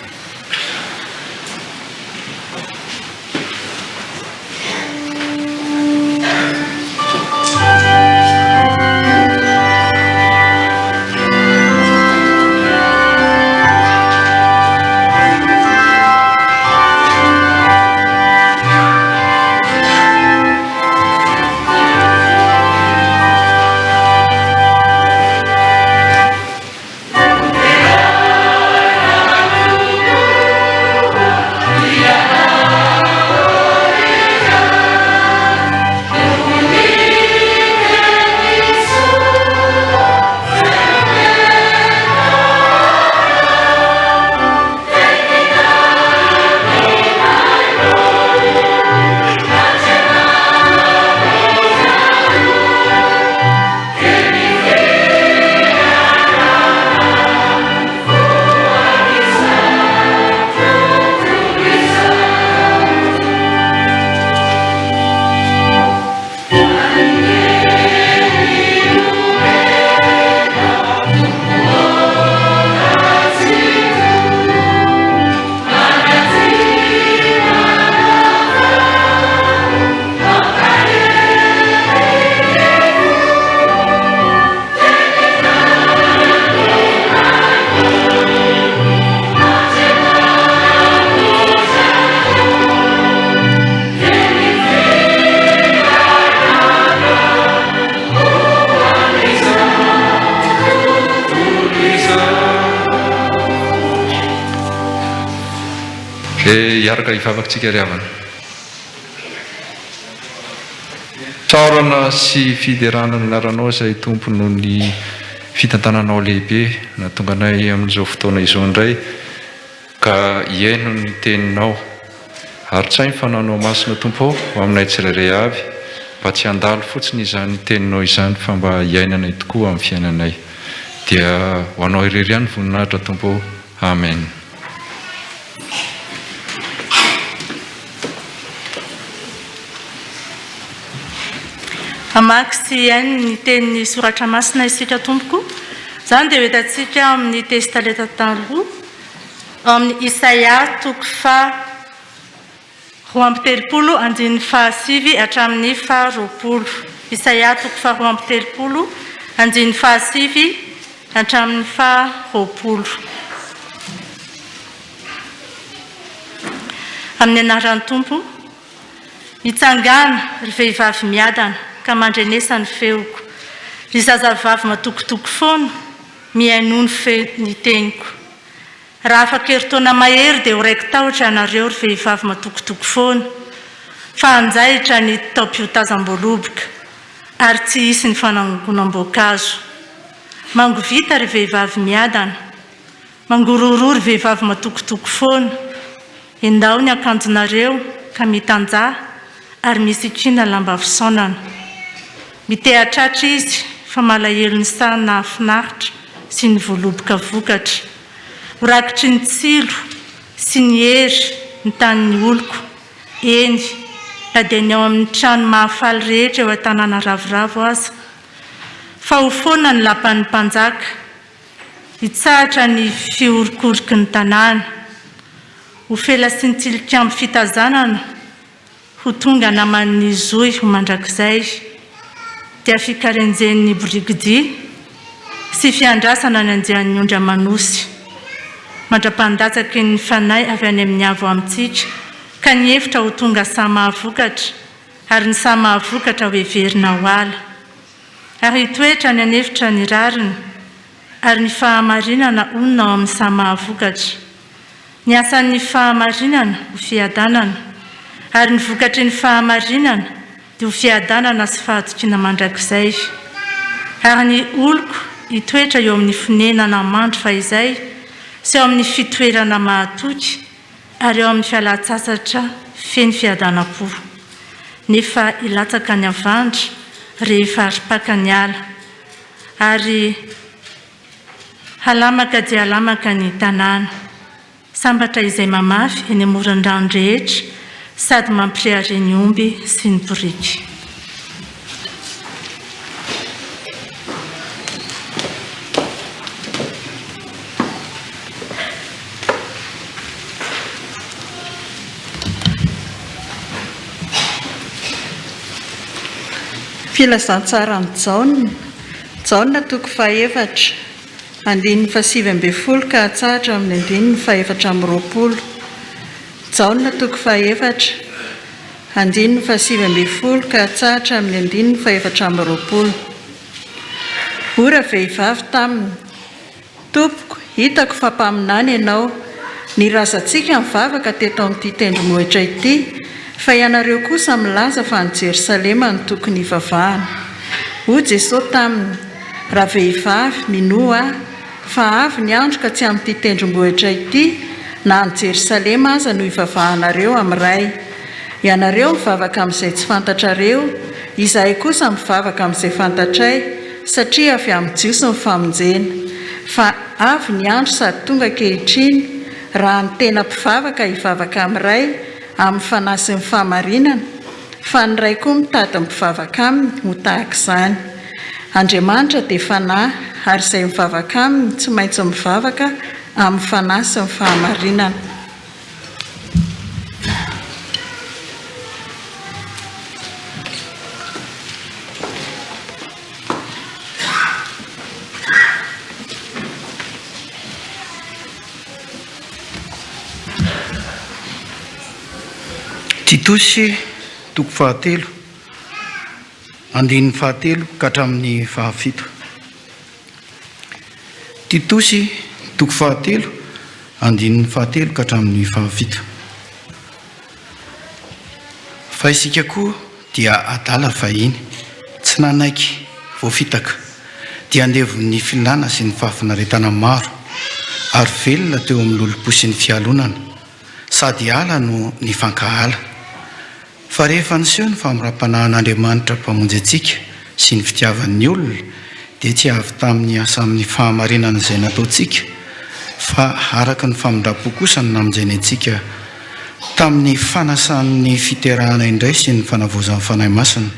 hiaraka hivavakantsika ry havana tsarana sy fiderana naranao izay tompo noho ny fitantananao lehibe na tonga anay amin'izao fotoana izao indray ka hiaino ny teninao ary tsy hay nyfananao masina tompo ao aminay tsirairay avy mba tsy handalo fotsiny izany teninao izany fa mba hiainanay tokoa amin'ny fiainanay dia ho anao irery ihany voninahitra tompo. Amen. Amaky sy hainy ny tenin'ny soratra masina isika tompoko izany dia hoetantsika amin'ny testaleta taloha amin'ny Isaia toko roa amby telopolo andininy fahasivy hatramin'ny faharoapolo. Isaia toko roa amby telopolo andininy fahasivy hatramin'ny faharoapolo. Amin'ny anaran'ny tompo, hitsangana ry vehivavy miadana ka mandrenesa ny feoko, ry zazavavy matokotoko foana mihainono ny teniko. Raha afaka herintaona mahery dia ho raiky tahotra ianareo ry vehivavy matokotoko foana, fa hanjaitra ny taom-piotazam-boaloboka ary tsy hisy ny fanangonam-boankazo. Mangovita ry vehivavy miadana, mangororo ry vehivavy matokotoko foana, endao ny akanjonareo ka mitanja ary misikina lamba fisaonana. Mitehatratra izy fa malahelo ny sana afinaritra sy ny voaloboka vokatra. Horakitry ny tsilo sy ny hery ny tanin'ny oloko. Eny, na dia ny ao amin'ny trano mahafaly rehetra eo an-tanàna ravoravo aza. Fa ho foana ny lapan'ny mpanjaka, hitsahatra ny fiorokoroky ny tanàna. Ho fela sy ny tilikambo fitazanana, ho tonga naman'ny zohy ho mandrakizay, dia fikarenjen'ny brigidi sy fiandrasana ny andian'ny ondra manosy. Mandra-pandatsaky ny fanay avy any amin'ny avo amintsika, ka ny hevitra ho tonga sa mahavokatra, ary ny sa mahavokatra ho heverina ho ala. Ary hitoetra ny anevitra ny rariny, ary ny fahamarinana onona ao amin'ny sa mahavokatra. Ny asan'ny fahamarinana ho fiadanana, ary ny vokatry ny fahamarinana dia ho fiadanana sy fahatokiana mandrakizay. Ary ny oloko hitoetra eo amin'ny fonenana mandro fahizay, sy eo amin'ny fitoerana mahatoky, ary eo amin'ny fialan-tsasatra feno fiadanam-po. Nefa hilatsaka ny avandra rehefa aripaka ny ala, ary halamaka dia halamaka ny tanàna. Sambatra izay mamafy eny amoron-drano rehetra, sady mampirehare ny omby sy ny boriky. Filazantsara ny Jaona toko fahaefatra, andininy fahasivy ambin'ny folo ka hatsahatra amin'ny andininy fahaefatra amby roapolo. Jaona toko fahaefatra, andininy fahasivy ambin'ny folo ka hatsahatra amin'ny andininy fahaefatra amby roapolo. Ora vehivavy taminy, tompoko, hitako fa mpaminany ianao, ny razantsika mivavaka teto amin'ity tendrombohitra ity, fa ianareo kosa milaza fa ny Jerosalema ny tokony hivavahana. Ho Jesosy taminy, raha vehivavy minoa fa avy ny andro ka tsy amin'ity tendrombohitra ity, na ny Jerosalema aza no hivavahanareo amin'iray. Ianareo mivavaka amin'izay tsy fantatrareo, izahay kosa mivavaka amin'izay fantatray, satria avy amin'ny jiosy ny famonjena. Fa avy ny andro sady tonga ankehitriny, raha ny tena mpivavaka hivavaka amin'iray amin'ny fanahy sy ny fahamarinana, fa ny ray koa mitady mivavaka aminy ho tahaka izany. Andriamanitra dia fanahy, ary izay mivavaka aminy tsy maintsy mivavaka amin'ny fanahy sy ny fahamarinana. Titosy toko fahatelo, andininy fahatelo ka hatramin'ny fahafito. Titosy toko fahatelo, andininy fahatelo ka hatramin'ny fahafito. fa isika koa dia adala vahiny tsy nanaiky voafitaka dia andevo ny filinana sy ny fahafinaretana maro ary velona teo amin'ny lolompo sy ny fialonana sady ala no ny fankahala fa rehefa niseho ny famirampanahan'Andriamanitra mpamonjy antsika sy ny fitiavan'ny olona dia tsy avy tamin'ny asa amin'ny fahamarinana izay nataontsika fa araka ny famindram-po kosa ny namonjainy antsika tamin'ny fanasan'ny fiterahana indray sy ny fanavozan'ny fanahy masina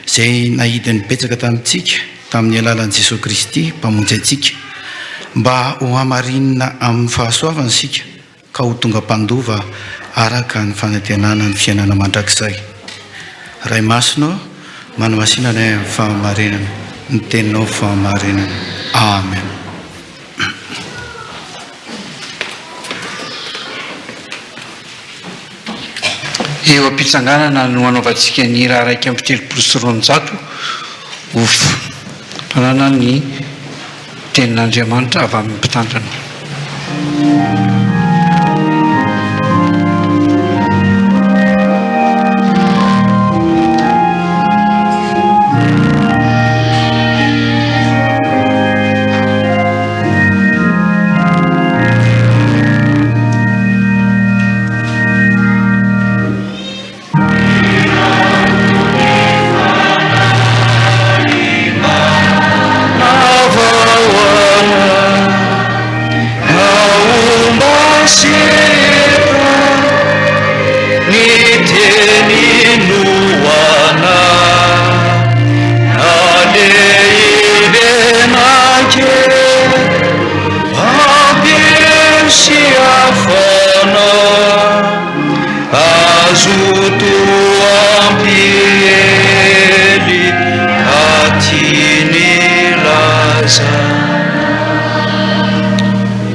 izay nahidiny betsaka tamintsika tamin'ny alalan'i Jesosy Kristy mpamonjy antsika mba ho hamarinina amin'ny fahasoavana sika ka ho tonga mpandova araka ny fanantenana ny fiainana mandrakizay. Ray masonao manamasinana ny fahamarinana ny teninao fahamarinana. Amen. Eo am-pitsanganana no anaovantsika ny raha raika amby 300 ho fanana ny tenin'Andriamanitra avy amin'ny mpitandrina.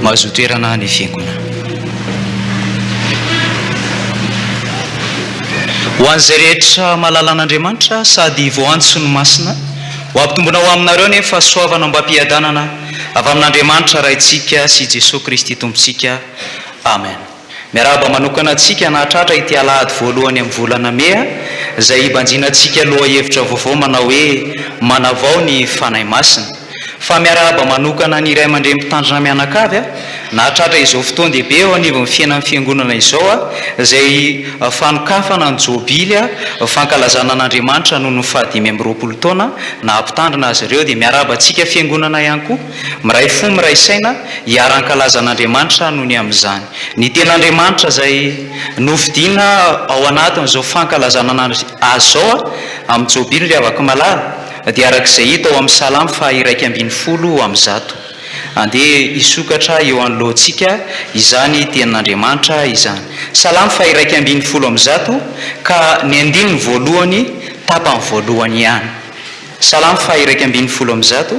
Mahazo toerana ny fiangonana. Ho an'izay rehetra mahalala an'Andriamanitra sady voantso ny masina ho ampitombona ho aminareo ny fahasoavana mba hampiadanana avy amin'Andriamanitra raintsika sy Jesosy Kristy tompontsika. Amen. Miarahaba manokana antsika nahatratra ity alahady voalohany amin'ny volana Mea izay ibanjinantsika aloha hevitra vaovao manao hoe manavao ny fanahy masina. Fa miarahaba manokana ny iray aman-dreny mpitandrina mianakavy nahatratra izao fotoana dehibe eo anivon'ny fiainan'ny fiangonana izao izay fanokafana ny jobily fankalazana an'Andriamanitra noho ny 520 taona na mpitandrina azy ireo dia miarahaba antsika fiangonana ihany koa miray fo miray saina hiara-nkalaza an'Andriamanitra noho ny amin'izany ny ten'Andriamanitra izay nofidiana ao anatin'izao fankalazana azy zao amin'ny jobily ry avaka malala dia arak'izay hita ao amin'ny Salamy 1:100 andeha isokatra eo anoloantsika izany tenin'Andriamanitra izany. Salamy 1:100 ka ny andininy voalohany tapany voalohany ihany. Salamy 1:100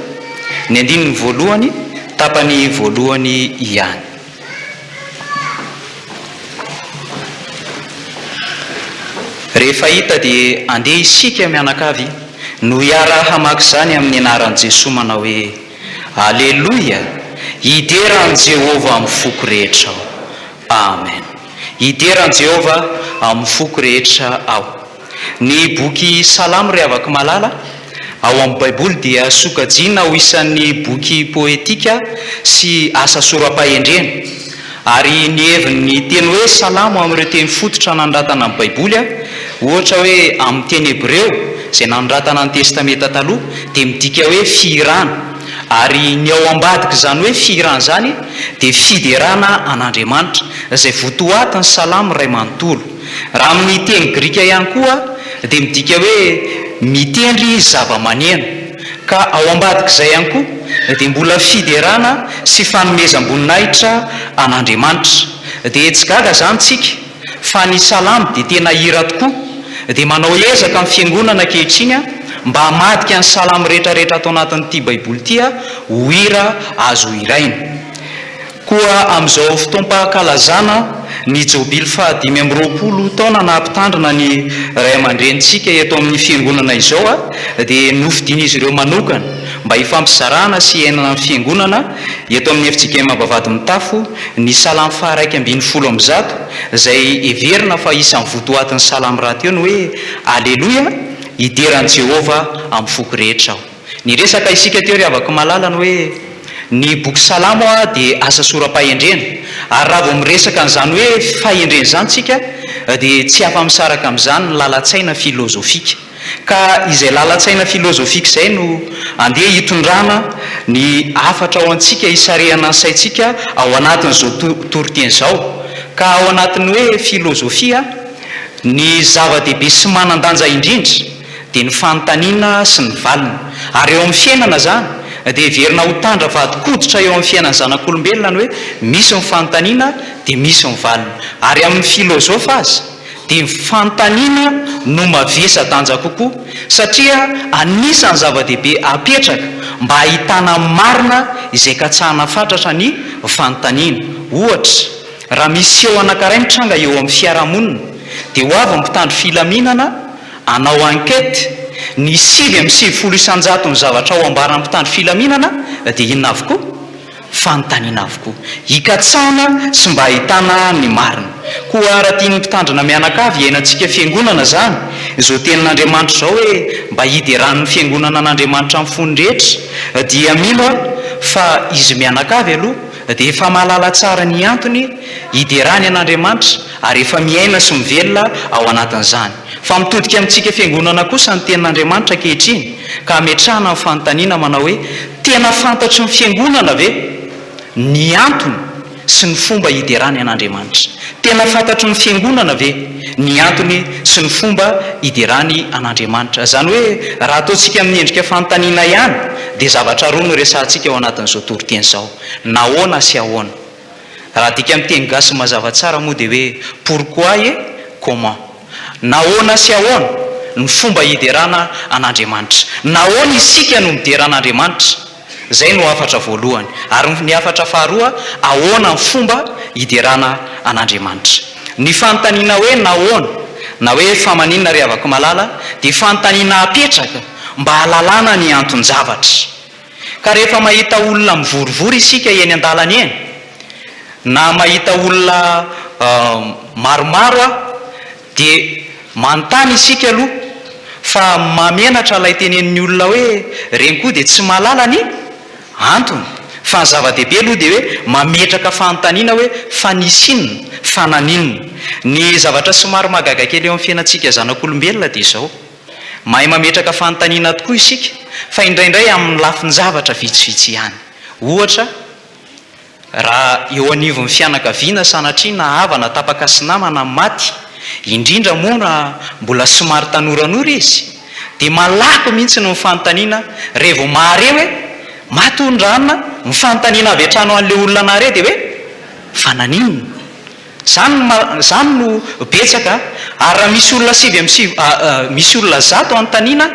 ny andininy voalohany tapany voalohany ihany. Rehefa hita dia andeha isika mianakavy no hiara hamaky izany amin'ny anaran'i Jesosy manao hoe Alleluia, hideran'i Jehovah amin'ny foko rehetra ao. Amen. Hideran'i Jehovah amin'ny foko rehetra ao. Ny boky Salamy ry avaka malala ao amin'ny Baiboly dia sokajiana ho isan'ny boky poetika sy asa soram-pahendrena. Ary ny hevin'ny teny hoe Salamo amin'ireo teny fototra nanoratana amin'ny Baiboly ohatra hoe amin'ny teny Hebreo izay nanoratana ny testamenta taloha dia midika hoe fihirana. Ary ny ao ambadika izany hoe fihirana izany dia fiderana an'Andriamanitra izay votoatin'ny Salamo iray manontolo. Raha amin'ny teny Grika ihany koa dia midika hoe mitendry zava-maneno. Ka ao ambadika izay ihany koa dia mbola fiderana sy fanomezam-boninahitra an'Andriamanitra. Dia tsy gaga izany tsika fa ny Salamo dia tena hira tokoa dia manao ezaka amin'ny fiangonana ankehitriny mba hamadika ny Salamo rehetrarehetra atao anatin'ity Baiboly ity ho hira azo hiraina. Koa amin'izao fotoam-pahakalazana ny jobily 520 taona na mpitandrina ny ray aman-drenitsika eto amin'ny fiangonana izao dia nofidiana izy ireo manokana mba hifampizarana sy iainana amin'ny fiangonana eto amin'ny efitsikem bavady mitafo ny salamy faharaiky ambin'ny folo amby zato izay everina fa isan'ny votoatin'ny salamy raty eo ny hoe aleloia hideran'i Jehova amin'ny foko rehetra aho. Ny resaka isika teo ry avako malala ny hoe ny boky salamo dia asa sora-pahendrena ary raha vao miresaka n'izany hoe fahendrena izany tsika dia tsy afa-misaraka amin'izany ny lalatsaina filozofika ka izay lalatsaina filozofika izay no andeha hitondrana ny afatra ao antsika hisarehana ny saintsika ao anatin'izao toriteny izao. Ka ao anatin'ny hoe filozofia ny zava-dehibe sy manan-danja indrindra dia ny fanontaniana sy ny valina ary eo amin'ny fiainana zany dia verina ho tandra vadikoditra eo amin'ny fiainan'ny zanak'olombelona ny hoe misy ny fanontaniana dia misy ny valina ary amin'ny filozofa azy dia ny fanontaniana no mavesa-danja kokoa satria anisan'ny zava-dehibe apetraka mba ahitana marina izay katsahana fatratra ny fanontaniana. Ohatra raha misy eo anankiray mitranga eo amin'ny fiarahamonina dia ho avy mpitandro filaminana anao ankety ny 770 ny zavatra ao ambaran'ny mpitandro filaminana dia inona avokoa? Fanontaniana avokoa hikatsahana sy mba ahitana ny marina. Koa raha tiany mpitandrina mianakavy iainantsika fiangonana zany izao tenin'Andriamanitra izao hoe mba hideran'ny fiangonana an'Andriamanitra amin'ny fony rehetra dia mila fa izy mianakavy aloha dia efa mahalala tsara ny antony hiderany an'Andriamanitra ary efa miaina sy mivelona ao anatin'izany. Fa mitodika amintsika fiangonana kosa ny tenin'Andriamanitra ankehitriny ka ametrahana amin'ny fanontaniana manao hoe tena fantatry ny fiangonana ve ny antony sy ny fomba hiderany an'Andriamanitra? Tena fantatry ny fiangonana ve ny antony sy ny fomba hiderany an'Andriamanitra? Zany hoe raha ataontsika amin'ny endrika fanontaniana ihany dia zavatra roa no resahantsika ao anatin'izao toriteny izao, nahoana sy ahoana. Raha dika amin'ny teny gasy mazava tsara moa dia hoe pourquoi et comment. Nahoana sy ahoana ny fomba hiderana an'Andriamanitra, nahoana isika no midera an'Andriamanitra. Zay no afatra voalohany. Ary ny afatra faharoa, ahoana ny fomba hiderana an'Andriamanitra. Ny fanontaniana hoe nahoana na hoe famaninana ry avako malala dia fanontaniana apetraka mba halalana ny anton-javatra. Ka rehefa mahita olona mivorivory isika eny an-dalana eny na mahita olona maromaro dia manontany isika aloha fa mamenatra ilay tenen'ny olona hoe reny koa dia tsy mahalala ny antony. Fa ny zava-dehibe aloha dia hoe mametraka fanontaniana hoe fa nisinona fa naninona. Ny zavatra somary mahagaga kely eo amin'ny fiainantsika zanak'olombelona dia izao, mahay mametraka fanontaniana tokoa isika fa indraindray amin'ny lafiny zavatra vitsivitsy ihany. Ohatra raha eo anivon'ny fianakaviana sanatria na havana tapaka sy namana maty, indrindra moa na mbola somary tanoranora izy dia malako mihitsy no mifanontaniana rehefa vao mahare hoe maty ondranona mifanontaniana avy hatrano an'ilay olona nahare dia hoe fa naninona. Zany no betsaka. Ary raha misy olona misy olona 100 anontaniana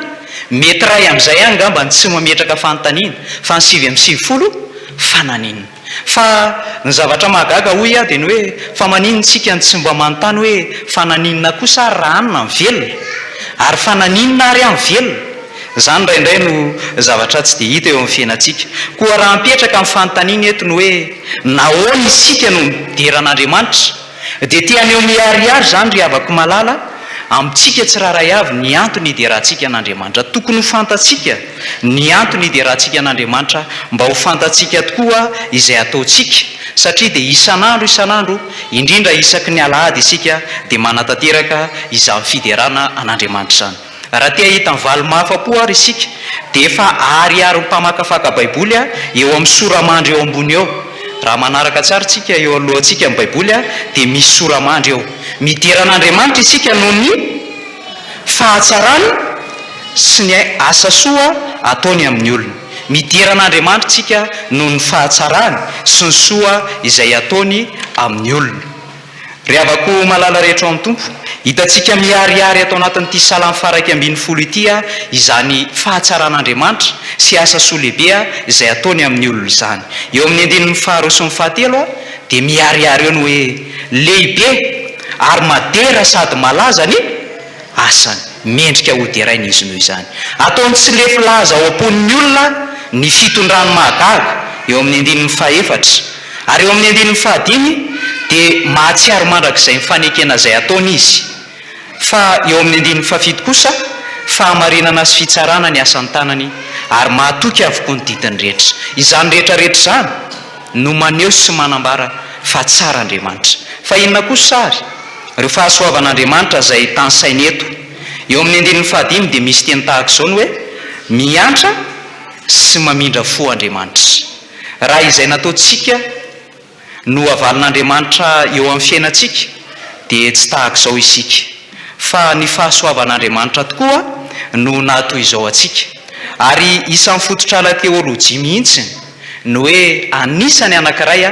mety ray amin'izay ihany ngamba ny tsy mametraka fanontaniana fa ny 770 fa naninona. Fa ny zavatra mahagaga hoy dia ny hoe fa maninona tsika ny tsy mba manontany hoe fa naninona kosa raha anina ny velona ary fa naninona ary amin'ny velona. Zany indraindray no zavatra tsy dia hita eo amin'ny fiainantsika. Koa raha mipetraka amin'ny fanontaniana eto ny hoe nahoana isika no midera an'Andriamanitra dia tianeo miariary zany ry avako malala amintsika tsiraray avy ny antony hiderantsika an'Andriamanitra. Tokony ho fantatsika ny antony hiderantsika an'Andriamanitra mba ho fantatsika tokoa izay ataontsika satria dia isan'andro indrindra isaky ny alahady isika dia manatanteraka izany fiderana an'Andriamanitra zany. Raha tia hita ny valy-mahafa-po ary isika dia efa ariary mpamakafaka baiboly eo amin'ny soramandry eo ambony eo. Raha manaraka tsara tsika eo alohantsika amin'ny baiboly dia misy soramandry eo. Midera an'Andriamanitra isika noho ny fahatsarany sy ny asa soa ataony amin'ny olona. Midera an'Andriamanitra isika noho ny fahatsarany sy ny soa izay ataony amin'ny olona. Ry havako malala rehetra ao amin'ny tompo, hitantsika miariary atao anatin'ity salamy faharaiky ambin'ny folo ity izany fahatsaran'Andriamanitra sy asa soa lehibe izay ataony amin'ny olona izany. Eo amin'ny andinin'ny faharoa sy ny fahatelo dia miariary eo ny hoe lehibe ary madera sady malaza ny asany, mendrika ho derainy izy noho izany. Ataony tsy lefy laza ao am-ponin'ny olona ny fitondrany mahagaga eo amin'ny andinin'ny faefatra, ary eo amin'ny andinin'ny fahadimy dia mahatsiaro mandrak'izay mifanekena izay ataony izy. Fa eo amin'ny andinin'ny fafito kosa fahamarinana sy fitsarana ny asan'ny tanany ary mahatoky avokoa ny didiny rehetra. Izany rehetrarehetra izany no maneho sy manambara fa tsara Andriamanitra. Fa inona kosa sary ireo fahasoavan'Andriamanitra izay tany sainy eto. Eo amin'ny andinin'ny fahadimy dia misy teny tahaka izao ny hoe miantra sy mamindra fo Andriamanitra. Raha izay nataontsika no avalin'Andriamanitra eo amin'ny fiainantsika dia tsy tahaka izao isika, fa ny fahasoavan'Andriamanitra tokoa no natao izao atsika. Ary isan'ny fototra la teolojia mihitsy ny hoe anisany anankiray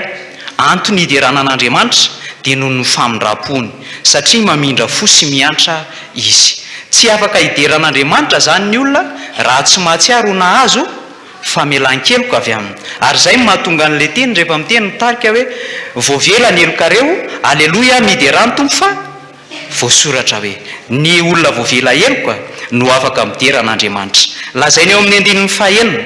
antony hiderana an'Andriamanitra dia noho ny famindram-pony, satria mamindra fo sy miantra izy. Tsy afaka hideran'Andriamanitra zany ny olona raha tsy mahatsiaro nahazo famelan-keloka avy aminy. Ary izay mahatonga an'ilay teny rehefa miteny mitarika hoe voavela ny elokareo, aleloia miderany tompo, fa voasoratra hoe ny olona voavela eloka no afaka mideran'Andriamanitra. Lazainy eo amin'ny andinin'ny fahaenina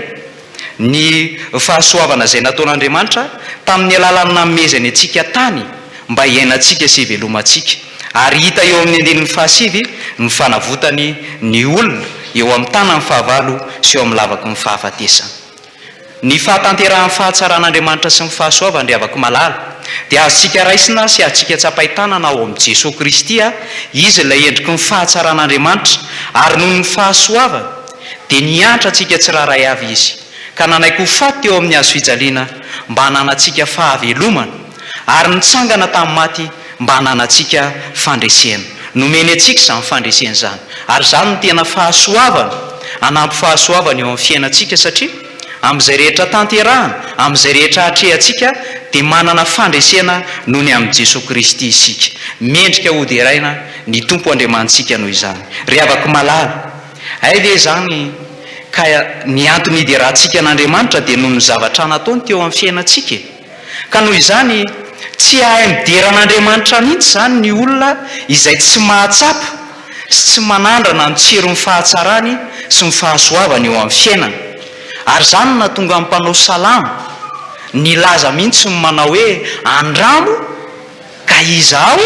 ny fahasoavana izay nataon'Andriamanitra tamin'ny alalan'ny namezany antsika tany mba hiainantsika sy hivelomantsika. Ary hita eo amin'ny andinin'ny fahasivy ny fanavotany ny olona eo amin'ny tanany fahavalo sy eo amin'ny lavaky ny fahafatesana. Ny fahatanterahany fahatsaran'Andriamanitra sy ny fahasoavany ry havako malala dia azontsika raisina sy azontsika tsapahitanana ao amin'ny Jesosy Kristy izy ilay endriky ny fahatsaran'Andriamanitra, ary noho ny fahasoavany dia niantra antsika tsiraray avy izy, ka nanaiko ho faty eo amin'ny hazo fijaliana mba hananantsika fahavelomana, ary nitsangana tamin'ny maty mba hananantsika fandresena. Nomeny antsika izany fandresena izany, ary izany no tena fahasoavana, anampy fahasoavana eo amin'ny fiainantsika, satria amin'izay rehetra tanterahana, amin'izay rehetra hatrehantsika dia manana fandresena noho ny amin'ny Jesosy Kristy isika. Mendrika hody eraina ny tompo Andriamanitsika noho izany. Ry havako malala, ay ve izany ka ny antony hiderantsika an'Andriamanitra dia noho ny zavatra nataony teo amin'ny fiainantsika. Ka noho izany tsy hahay mideran'Andriamanitra mihitsy zany ny olona izay tsy mahatsapa sy tsy manandrana ny tsiron'ny fahatsarany sy ny fahasoavany eo amin'ny fiainana. Ary izany natonga amin'ny mpanao salama ny laza mihitsy ny manao hoe andramo ka izaho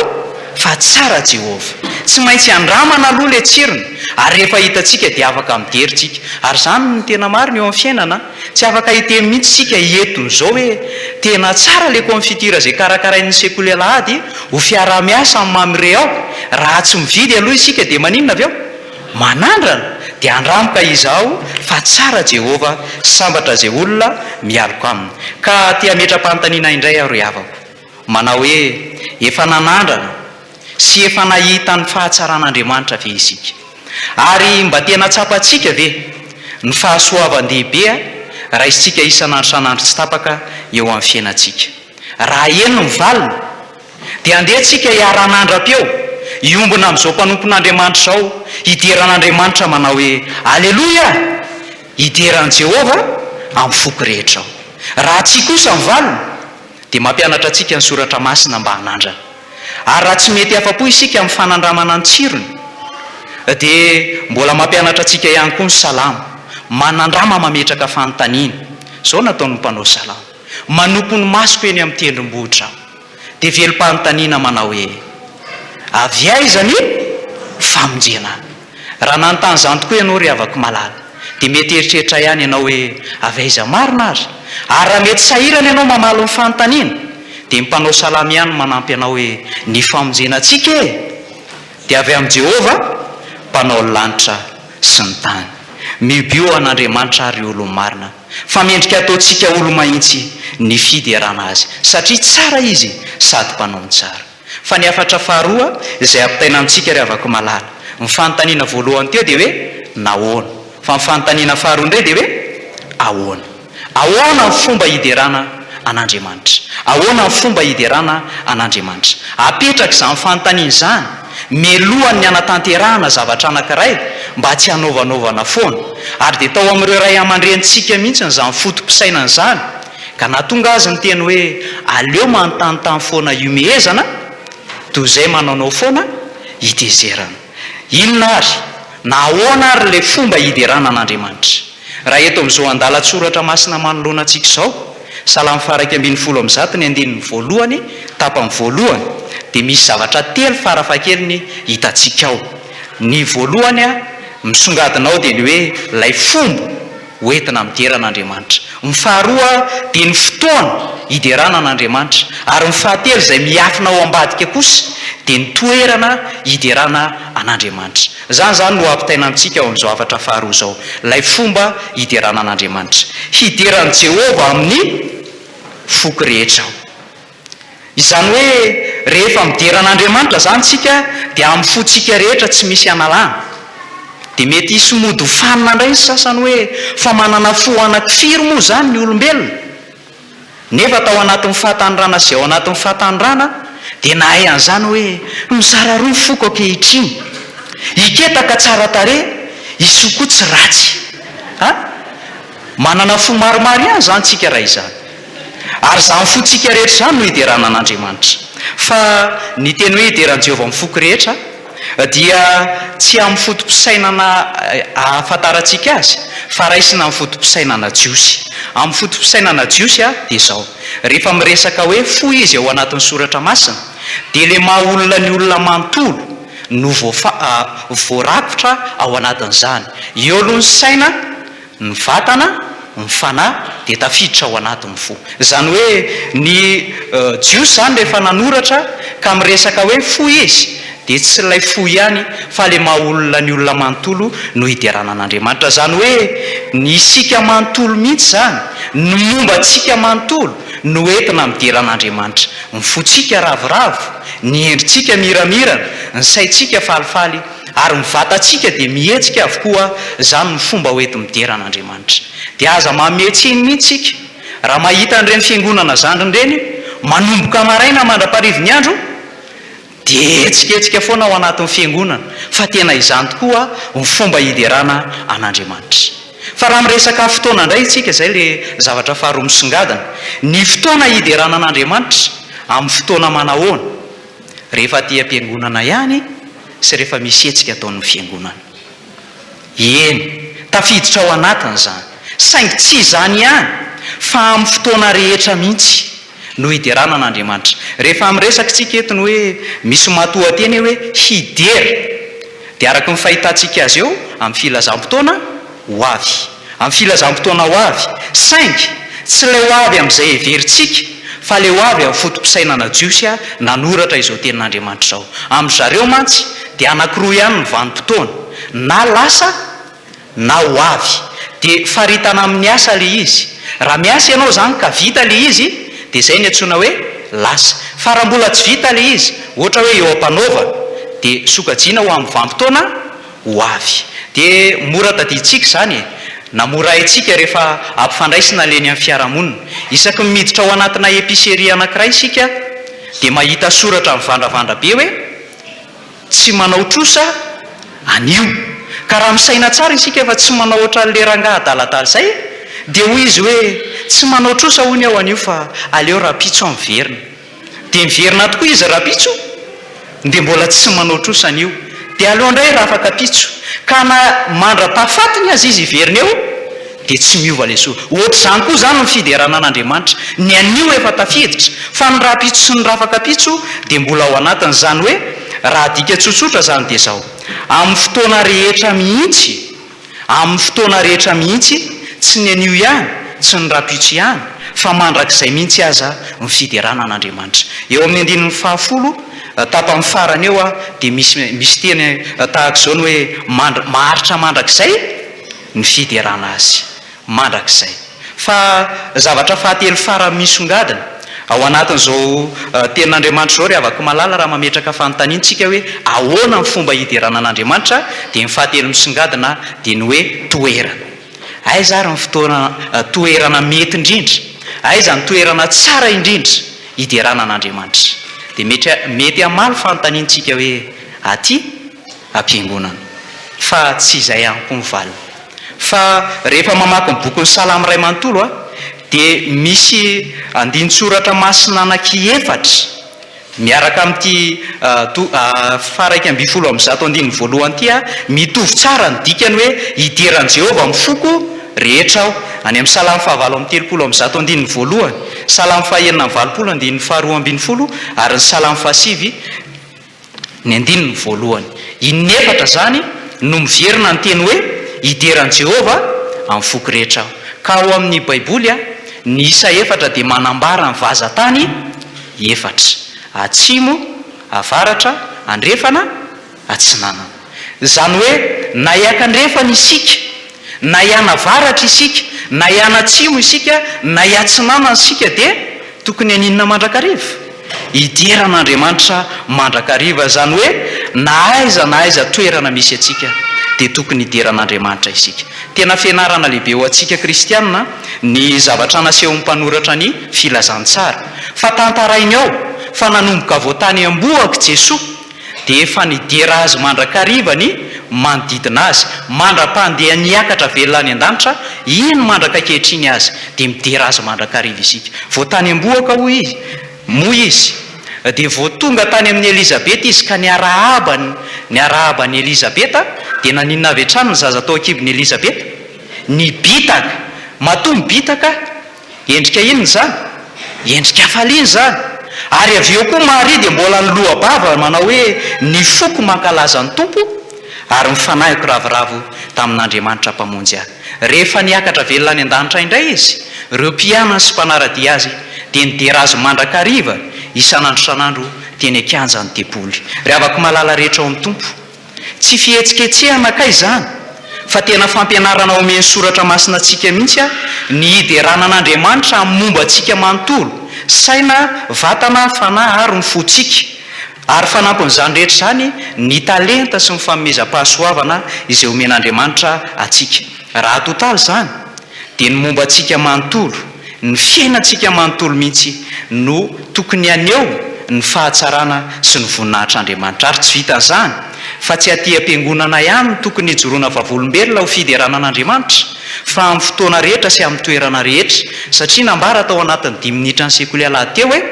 fa tsara Jehova. Tsy maintsy andramana aloha ilay tsirony, ary rehefa hitantsika dia afaka miderintsika. Ary izany ny tena marina eo amin'ny fiainana, tsy afaka hiteny mihitsy sika hienton'izao hoe tena tsara leko amin'ny fitira izay karakarain'ny sekoly alahady ho fiara-miasa amin'ny mamire ao. Raha tsy mividy aloha isika dia maninona avy eo? Manandrana. Dia andramoka izaho fa tsara Jehova, sambatra izay olona mialoko aminy. Ka tia metram-panontaniana indray aho ry havako, manao hoe efa nanandrana sy efa nahita ny fahatsaran'Andriamanitra ve isika? Ary mba tena tsapantsika ve ny fahasoavan-dehibe raha isika isan'andro san'andro tsy tapaka eo amin'ny fiainantsika? Raha eno ny valina dia andehantsika hiara-nandram-peo iombona amin'izao mpanompon'Andriamanitra izao, hideran'Andriamanitra manao hoe aleloia, hideran'i Jehova amin'ny foko rehetra ao. Raha tsy kosa ny valina dia mampianatra antsika ny soratra masina mba hanandrana. Ary raha tsy mety afa-po isika amin'ny fanandramana ny tsirony dia mbola mampianatra antsika ihany koa ny salama, manandrama mametraka fanontaniana. Izao nataon'ny mpanao salama, manompo ny masoko eny amin'ny tendrombohitra dia velom-panontaniana manao hoe avy aiza ny famonjena. Raha nanontany izany tokoa ianao ry havako malala dia mety eritreritra ihany ianao hoe avy aiza marina azy. Ary raha mety sahirana ianao mamaly ny fanontaniana dia ny mpanao salama ihany manampy ianao hoe ny famonjena antsika dia avy amin'ny Jehova mpanao lanitra sy ny tany. Mibio an'Andriamanitra ary olo marina, fa mendrika ataontsika olo mahitsy ny fiderana azy, satria tsara izy sady mpanao ny tsara. Fa ny afatra faharoa izay ampitaina amintsika ry havako malala, ny fanontaniana voalohany teo dia hoe nahoana, fa ny fanontaniana faharoa indray dia hoe ahoana. Ahoana ny fomba hiderana an'Andriamanitra? Ahoana ny fomba hiderana an'Andriamanitra? Apetraka izany fanontaniana izany mialohan'ny anatanterahana zavatra anankiray mba tsy hanaovanovana foana. Ary dia tao amin'ireo ray aman-drenitsika mihitsy n'izany fotom-pisainana izany, ka nahatonga azy ny teny hoe aleo manontanytany foana iomehezana toy izay manaonao foana hitezerana. Inona ary na ahoana ary ilay fomba hiderana an'Andriamanitra? raha eto amin'izao andalatsoratra masina manoloana antsika izao salamy faraiky ambin'ny folo amin'ny zato ny andininy voalohany tapany voalohany dia misy zavatra telo farafakeliny hitantsika ao. Ny voalohany a misongadinao dia ny hoe lay fomba hoentina mideran'Andriamanitra. Ny faharoa dia ny fotoana hideranan'Andriamanitra, ary ny fahatelo izay miafina ao ambadika kosa dia ny toerana hiderana an'Andriamanitra. Zany no ampitaina amintsika ao amin'izao afatra faharoa izao, lay fomba hiderana an'Andriamanitra. Hideran'i Jehova amin'ny foko rehetra ao. Izany hoe rehefa mideran'Andriamanitra zany tsika dia amin'ny fotsika rehetra tsy misy analana. Dia mety hisy mody hofanina indray ny sasany hoe fa manana fo anankifiry moa zany ny olombelona, nefa atao anatin'ny fahatanyrana sy ao anatin'ny fahatanyrana dia nahay an'izany hoe mizara roa foko ankehitriny, iketaka tsara tare, izy koa tsy ratsy. Manana fo maromaro ihany zany tsika raha izany, ary zany fotsika rehetra zany no hiderana an'Andriamanitra. Fa ny teny hoe hideran'i Jehova amin'ny foko rehetra dia tsy amin'ny fotom-pisainana ahafantarantsika azy, fa raisina amin'ny fotom-pisainana jiosy. Amin'ny fotom-pisainana jiosy dia izao, rehefa miresaka hoe fo izy ao anatin'ny soratra masina dia le maha olona ny olona manontolo no voarakotra ao anatin'izany. Eo aloha ny saina, ny vatana, ny fanahy dia tafiditra ao anatin'ny fo. Izany hoe ny jiosy zany rehefa nanoratra ka miresaka hoe fo izy dia tsy ilay fo ihany fa le maha olona ny olona manontolo no hiderana an'Andriamanitra. Zany hoe ny isika manontolo mihitsy zany, ny momba antsika manontolo no entina mideran'Andriamanitra. Ny fotsika ravoravo, ny endritsika miramirana, ny saitsika falifaly, ary ny vatantsika dia mihetsika avokoa. Zany ny fomba hoenty mideran'Andriamanitra. Dia aza mametsiny mihitsika raha mahita an'ireny fiangonana zandriny ireny manomboka maraina mandraparivo ny andro dia etsiketsika foana ao anatin'ny fiangonana, fa tena izany tokoa ny fomba hiderana an'Andriamanitra. Fa raha miresaka fotoana indray itsika, izay le zavatra faharoa misongadina, ny fotoana hiderana an'Andriamanitra amin'ny fotoana manahoana? Rehefa aty am-piangonana ihany sy rehefa misy hetsika ataon'ny fiangonana. Eny, tafiditra ao anatiny zany, saingy tsy izany ihany fa amin'ny fotoana rehetra mihitsy no hiderana an'Andriamanitra. Rehefa miresaka tsika etiny hoe misy matoa-teny hoe hidera, dia araka ny fahitantsika azy eo amin'ny filazam-potoana ho avy, amin'ny filazam-potoana ho avy, saingy tsy ilay ho avy amin'izay heverintsika fa ilay ho avy amin'ny fotom-pisainana jiosy nanoratra izao tenin'Andriamanitra izao. Amin'ny zareo mantsy dia anankiroa ihany ny vanim-potoana, na lasa na ho avy. Dia faritana amin'ny asa le izy. Raha miasa ianao zany ka vita le izy dia izay ny antsoina hoe lasa. Fa raha mbola tsy vita le izy, ohatra hoe eo am-panaovana, dia sokajiana ho amin'ny vanim-potoana ho avy. Dia mora tadintsika zany, na mora haintsika rehefa ampifandraisina leny amin'ny fiarahamonina. Isaky miditra ao anatina episeria anankiray isika dia mahita soratra mivandravandra be hoe tsy manao trosa anio. Ka raha misaina tsara isika fa tsy manao ohatran'le rangaha adaladala izay, dia hoy izy hoe tsy manao trosa hoy ao anio fa aleo rapitso miverina. Dia miverina tokoa izy rapitso, dia mbola tsy manao trosa anio. Dia aleo indray raha afaka pitso, ka na mandra-pahafatiny azy izy hiverina eo dia tsy miova le soa. Ohatr'izany koa zany ny fiderana an'Andriamanitra. Ny anio efa tafiditra, fa ny rapitso sy ny rafaka pitso dia mbola ao anatiny. Zany hoe raha dika tsotsotra zany dia zao, amin'ny fotoana rehetra mihitsy, amin'ny fotoana rehetra mihitsy, tsy ny anio ihany, tsy ny rapitso ihany, fa mandrakizay mihitsy aza ny fiderana an'Andriamanitra. Eo amin'ny andininy fahafolo tapany farany eo dia misy teny tahaka izao ny hoe maharitra mandrakizay ny fiderana azy, mandrakizay. Fa zavatra fahatelo farany misongadina ao anatin'izao tenin'Andriamanitra zao, ry avako malala raha mametraka fanontaniantsika hoe ahoana ny fomba hiderana an'Andriamanitra, dia ny fahatelo misongadina dia ny hoe toerana. Aiza ary ny fotoana toerana mety indrindra, aiza ny toerana tsara indrindra hiderana an'Andriamanitra? Dia mety hamaly fanontaniantsika hoe aty am-piangonana, fa tsy izay ihany koa mivalina. Fa rehefa mamaky ny bokin'ny Salamy iray manontolo dia misy andinin-tsoratra masina ananki-efatra miaraka amin'ity faraiky amby folo amin'ny zato andininy voalohany ity, mitovy tsara ny dikany hoe hideran'i Jehova amin'ny foko rehetra aho any amin'ny salamy fahavalo amin'ny telopolo amin'ny zato andininy voalohany, salamy fahaenina amin'ny valopolo andininy faharoa ambin'ny folo ary ny salamy fahasivy ny andininy voalohany. Inefatra zany no miverina ny teny hoe ideran'i Jehova amin'ny foko rehetra aho. Ka ao amin'ny baiboly ny isa efatra dia manambara ny vazatany efatra: atsimo, avaratra, andrefana, atsinanana. Zany hoe na hiakandrefana isika, na hianavaratra isika, na hianatsimo isika, na hiatsinanana isika dia tokony haninona mandrakariva? Ideran'Andriamanitra mandrakariva. Zany hoe na aiza toerana misy atsika dia tokony ideran'Andriamanitra isika. Tena fianarana lehibe ho atsika kristianina ny zavatra naseho amin'ny mpanoratra ny filazantsara. Fa tantarainy ao fa nanomboka voatany ambohaka Jesoa dia efa nidera azy mandrakariva ny manodidina azy. Mandra-pandeha niakatra velona any an-danitra, iny mandraka ankehitriny azy dia midera azy mandrakariva isika. Voatany ambohaka moa izy dia vao tonga tany amin'ny Elizabeta izy ka niarahabany Elizabeta dia naninona avy hatrany ny zaza tao akibony Elizabeta? Nibitaka. Matombo bitaka, endrika inona zany? Endrika hafaliana zany. Ary avy eo koa Maria dia mbola ny lohabava manao hoe ny foko mankalaza ny Tompo ary mifanahiko ravoravo tamin'Andriamanitra mpamonjy ahy. Rehefa niakatra velona any an-danitra indray izy, ireo mpianana sy mpanarady azy dia nidera azy mandrakariva isan'andro teny an-kianjan'ny teboly. Ravaka malala rehetra ao amin'ny Tompo. Tsy fihetsiketsehana kay zany, fa tena fampianarana omeny soratra masina antsika mihitsy ny ideranan'Andriamanitra amin'ny momba antsika manontolo, saina, vatana, fanahy ary ny fotsika. Ary fanampin'izany rehetra zany ny talenta sy ny fanomezam-pahasoavana izay omen'Andriamanitra atsika. Raha totaly zany dia ny momba antsika manontolo, ny fiainantsika manontolo mihitsy no tokony aneo ny fahatsarana sy ny voninahitr'Andriamanitra. Ary tsy vitan'izany fa tsy aty am-piangonana ihany no tokony hijoroana vavolombelona ho fideranan'Andriamanitra, fa amin'ny fotoana rehetra sy amin'ny toerana rehetra. Satria nambara tao anatin'ny 10 minitra ny sekoly alahateo hoe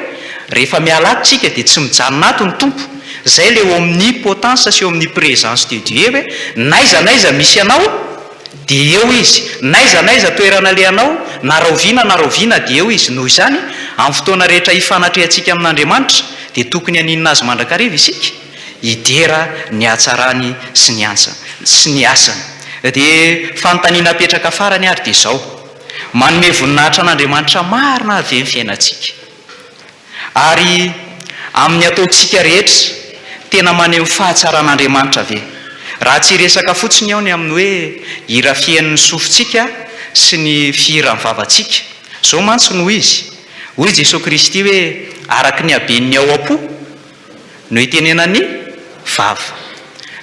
rehefa miala tsika dia tsy mijanona ato ny Tompo. Zay le omnipotence sy omniprésence de Dieu hoe naiza misy anao dia eo izy, naiza toerana le anao, na raoviana dia eo izy. Noho izany amin'ny fotoana rehetra hifanatrehantsika amin'Andriamanitra dia tokony haninona azy mandrakariva isika? Idera ny hatsarany sy ny asany. Dia fanontaniana apetraka farany ary dia izao: manome voninahitra an'Andriamanitra marina ave ny fiainantsika, ary amin'ny ataontsika rehetra tena maneho fahatsaran'Andriamanitra ve? Raha tsy resaka fotsiny ao ny amin'ny hoe hira fiain'ny sofintsika sy ny fihirany vavantsika. Zao mantsy no izy hoy Jesosy Kristy hoe araka ny haben'ny ao am-po no hitenenany vava.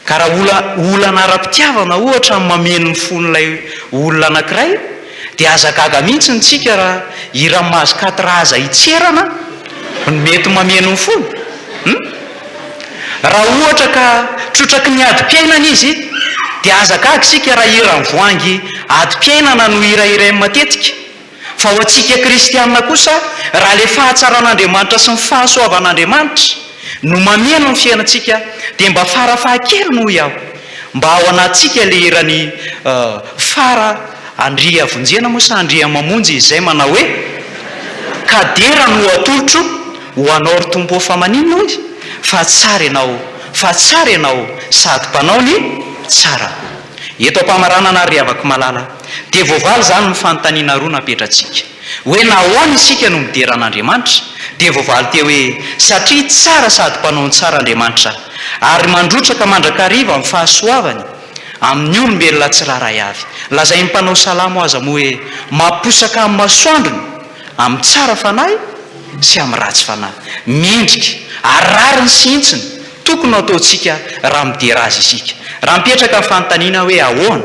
Ka raha olana ara-pitiavana ohatra mameno ny fon'ilay olona anankiray dia azagaga mihitsy ntsika raha hira mahazo 4 aza hitserana no mety mameno ny fony. Raha ohatra ka trotraky ny adi-piainana izy dia azagaga isika raha hira ny voangy adi-piainana no hirairainy matetika. Fa ho antsika kristianina kosa, raha le fahatsara'Andriamanitra sy ny fahasoavan'Andriamanitra no mameno ny fiainantsika dia mba farafahakely no iaho, mba ao anatsika le hirany fara andria vonjena moa sa andria mamonjy izay manao hoe kadera no atolotro ho anao ry tompo famaninona izy, fa tsara ianao sady mpanao ny tsara. Eto am-pamaranana ry havaka malala dia voavaly zany ny fanontaniana roa napetratsika hoe nahoana isika no mideran'Andriamanitra. Dia voavaly teo hoe satria tsara sady mpanao ny tsara Andriamanitra ary mandrotraka mandrakariva amin'ny fahasoavany amin'ny olombelona tsiraray avy. Lazay mpanao salamo aza moa hoe mamposaka amin'ny masoandrony amin'ny tsara fanahy sy amin'ny ratsy fanahy, mendrika arariny sy intsiny tokony ataontsika raha midera azy isika. Raha mipetraka ny fanontaniana hoe ahoana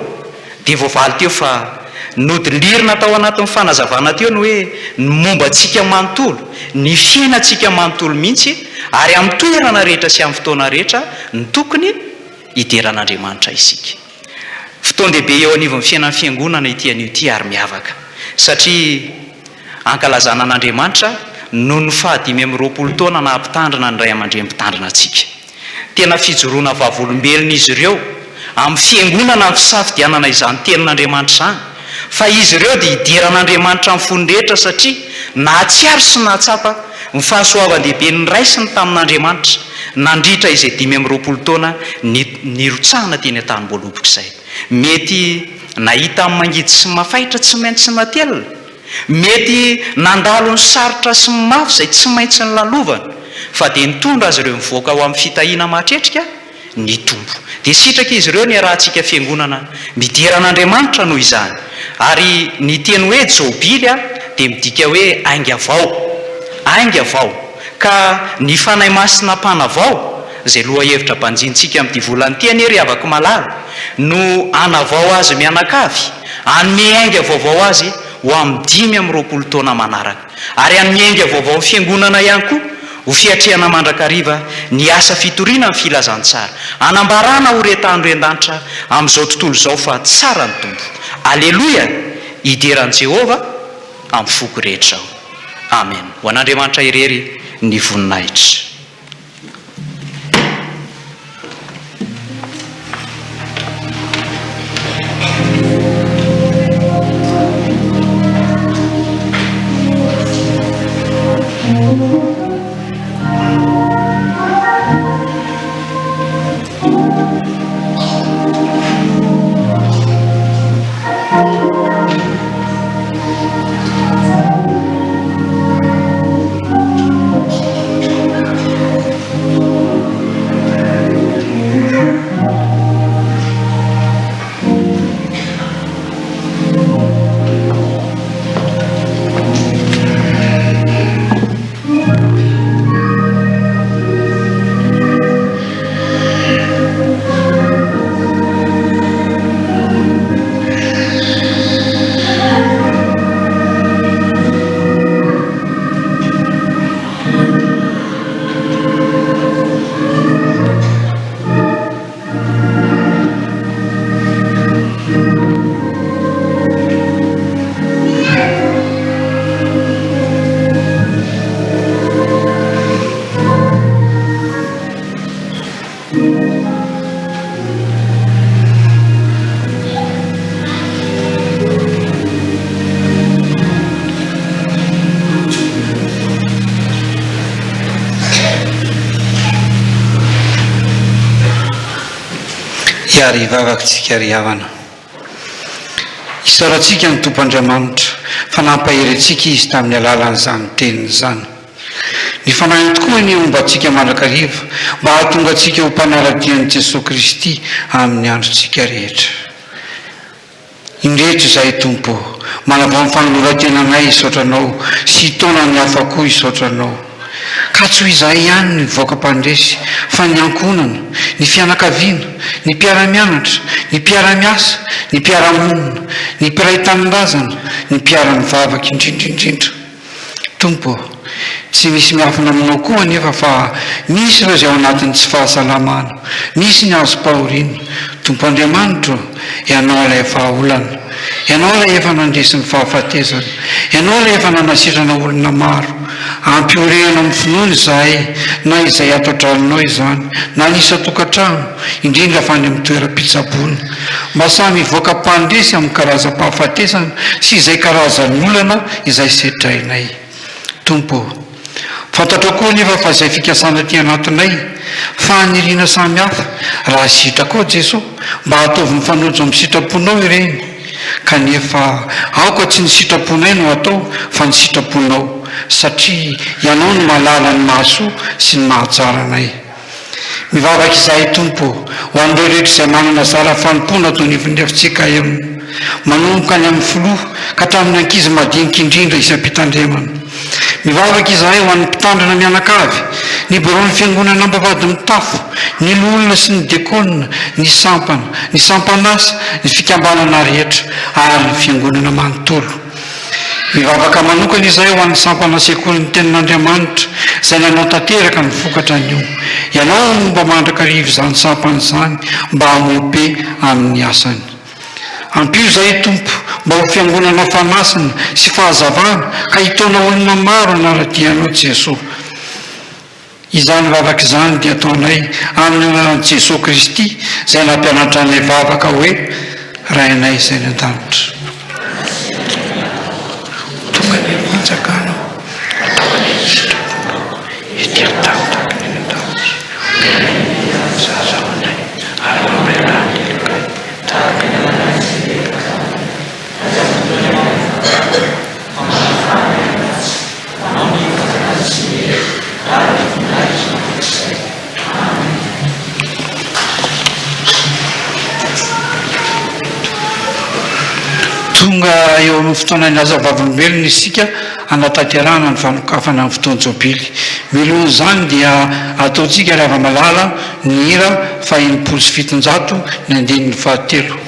dia voavaly teo fa nodilirina tao anatin'ny fanazavana teo ny hoe ny momba antsika manontolo, ny fiainantsika manontolo mihitsy, ary amin'ny toerana rehetra sy amin'ny fotoana rehetra ny tokony hideran'Andriamanitra isika. Fotoan-dehibe eo anivon'ny fiainan'ny fiangonana ity anio ity ary miavaka, satria ankalazana an'Andriamanitra no ny 520 taona na ampitandrina ny ray aman-dreny mpitandrina antsika. Tena fijoroana vavolombelona izy ireo amin'ny fiangonana ny fisafidianana izany tenin'Andriamanitra izany, fa izy ireo dia hidiran'Andriamanitra amin'ny fony rehetra satria nahatsiaro sy nahatsapa ny fahasoavan-dehibe ny raisiny tamin'Andriamanitra nandritra izay 520 taona nirotsahana teny an-tanymboalobotra izay. Mety nahita amin'ny mangidy sy mafaitra tsy maintsy sy natelina, mety nandalo ny sarotra sy ny mafy izay tsy maintsy ny lalovana, fa dia nitondra azy ireo mivoaka ho amin'ny fitahiana matretrika ny tombo. Dia sitraka izy ireo ny rahantsika fiangonana midiran'Andriamanitra noho izany. Ary ny teny hoe jobily dia midika hoe ainga avao, ka ny fanahy masina mpanavao izay loha hevitra mpanjintsika amin'ity volany teny ery avaka malala no anavao azy mianakavy, anome ainga vaovao azy ho amin'ny 520 taona manaraka, ary anome ainga vaovao fiangonana ihany koa ho fiatrehana mandrakariva ny asa fitoriana amin'ny filazantsara, anambarana ho retandro-en-danitra amin'izao tontolo izao fa tsara ny tombo. Aleloia, idiran'i Jehova amin'ny foko rehetra ao. Amen. Ho an'Andriamanitra irery ny voninahitra. Hiary vavakantsika ry havana, isarantsika ny tompoandriamanitra fa nampahery antsika izy tamin'ny alalan'izany teniny izany. Ny fanahy tokoa ny omba antsika mandrakariva mba hahatonga antsika ho mpanaradian'i Jesosy Kristy amin'ny androntsika rehetra. Indrehetra izay tompo, manavao amin'ny fanoloran-tenanay isaotranao sy taona ny hafa koa isaotranao. Ka tsy ho izahay ihany ny voaka-pandresy fa ny ankonana, ny fianakaviana, ny mpiara-mianatra, ny mpiara-miasa, ny mpiara-monina, ny mpiray tanin-drazana, ny mpiara-mivavaka indrindraindrindra. Tompo, tsy misy miafina aminao koa anefa fa misy ireo izay ao anatin'ny tsy fahasalamana, misy ny azo pahoriana. Tompo Andriamanitra, ianao ilay efa olana, ianao ilay efa nandresy ny fahafatesana, ianao ilay efa nanasirana olona maro. Ampiorehana amin'ny finoana izahay, na izay ato an-tranonao izany, na nisa tokantrano, indrindra fa any amin'ny toeram-pitsaboana, mba samy voaka-pandresy amin'ny karazam-pahafatesana sy izay karazan'olana izay setrainay. Tompo, fantatro koa nefa fa izay fikasana ty anatinay faniriana samihafa raha sitrako Jesosy mba hataovy mifanojo amin'ny sitraponao ireny, kanefa aoka tsy ny sitraponay no atao fa ny sitraponao, satria ianao no mahalala ny mahasoa sy ny mahatsara anay. Mivavaka izahay Tompo ho an'ireo rehetra izay manana zara fanompona toy ny vindrefintsika aminy, manomboka ny amin'ny filoha ka hatramin'ny ankizy madinika indrindra isam-pitandremana. Mivavaka izahay ho an'ny mpitandrina mianakavy, ny bureau ny fiangonana ambavady mitafo, ny lolona sy ny dekona, ny sampana, ny sampanasa, ny fikambanana rehetra ary ny fiangonana manontolo. Mivavaka manokana izahay ho an'ny sampana sekoly ny tenin'Andriamanitra izay nanao tanteraka ny vokatra an'io. Ianao no mba mandrakariva izany sampana izany mba hamope amin'ny asany. Ampio izahay Tompo mba ho fiangonana fanasana sy fahazavana ka hitaona olona maro anaradianao Jesosy. Izany vavaka izany dia ataonay amin'ny anaran'i Jesosy Kristy izay nampianatra anay vavaka hoe rainay izay ny an-danitra. tonga eo amin'ny fotoana ny hazavavolombelona isika anatanterana ny fanokafana amin'ny fotoan-jobily. Miloha zany dia ataontsika ry hava-malala ny hira fa 700 ny andinin'ny 13.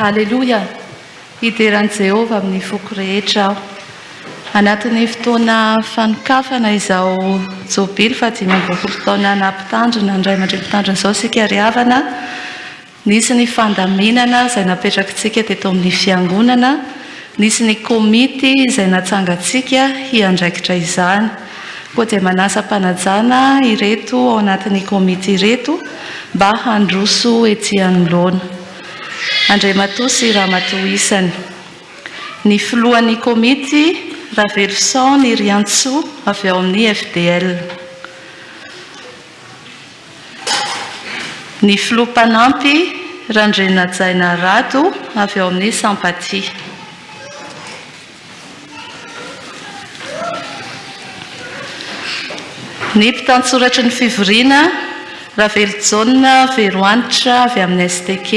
Aleluia, hideran'i Jehova amin'ny foko rehetra aho. Anatin'ny fotoana fanokafana izao jobily 520 taona nampitandrina ny ray aman-dreny izao sika ry havana, nisy ny fandaminana izay napetrakitsika teto amin'ny fiangonana, nisy ny komity izay natsangatsika hiandraikitra izany. Koa dia manasa mpanajana ireto ao anatin'ny komity ireto mba handroso ety anoloana. Andriamatoa sy Ramatoa isany. Ny filohan'ny komity Ravelson ny Riantsoa avy ao amin'ny FDL. Ny filoham-panampy Randrena Jaina Rado avy ao amin'ny Sampaty. Ny mpitantsoratry ny fivoriana Raveljon Veroanitra avy amin'ny STK.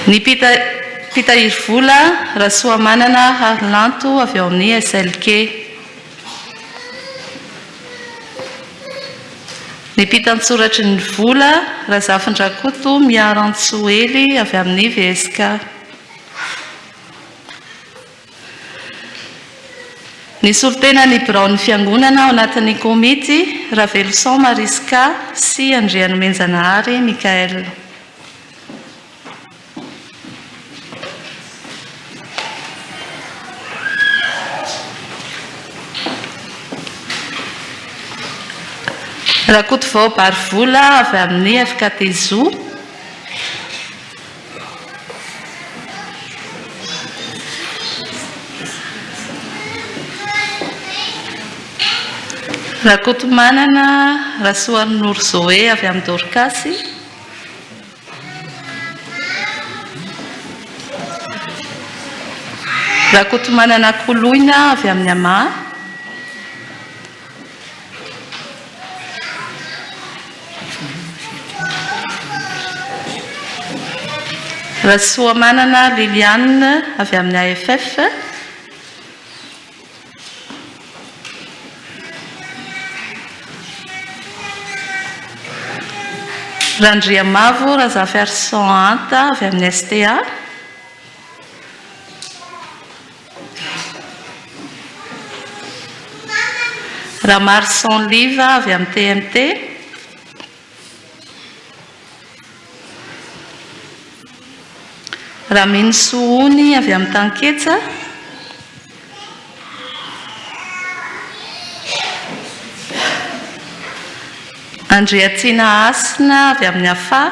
Ny mpitahiry-vola Rasoamanana Harlanto avy ao amin'ny SLK. Ny mpitantsoratry ny vola Razafindrakoto Miarantsoely avy amin'ny VSK. Ny solotena ny Braony fiangonana ao anatin'ny komity Ravelson Mariska sy Andriany Menjanahary Mikael. Rakoto vao Barivola avy amin'ny FKT Zoo. Rakoto Manana Rasoanor Zoe avy amin'ny Dorcasy. Rakoto Manana Koloina avy amin'ny Ama. Rasoamanana Liliane avy amin'ny AFF. Randriamavo Razafiarson Anta avy amin'ny STA. Ramarson Liva avy amin'ny TMT. Ramin Souni avy amin'ny Tanketsa. Andriatina Asina avy amin'ny Afa.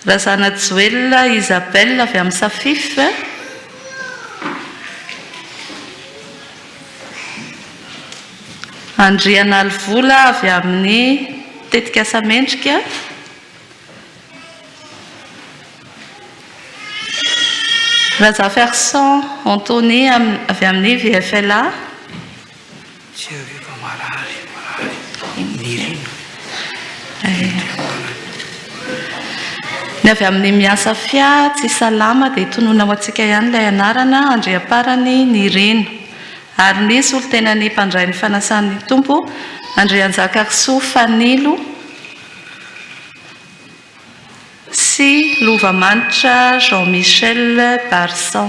Razana Joella Isabelle avy amin'ny Safif. Andriana Alvola avy amin'ny tetikasa mendrika. Raza Ferson Anthony avy amin'ny VFLA. Ny avy amin'ny miasa fia tsy salama dia tonona ho antsika ihany ilay anarana Andriaparany Nirina. Ary nisy olo-tenany mpandray ny fanasan'ny tompo Andrianjakarisoa Fanilo sy Lovamanitra Jean-Michel Barsan.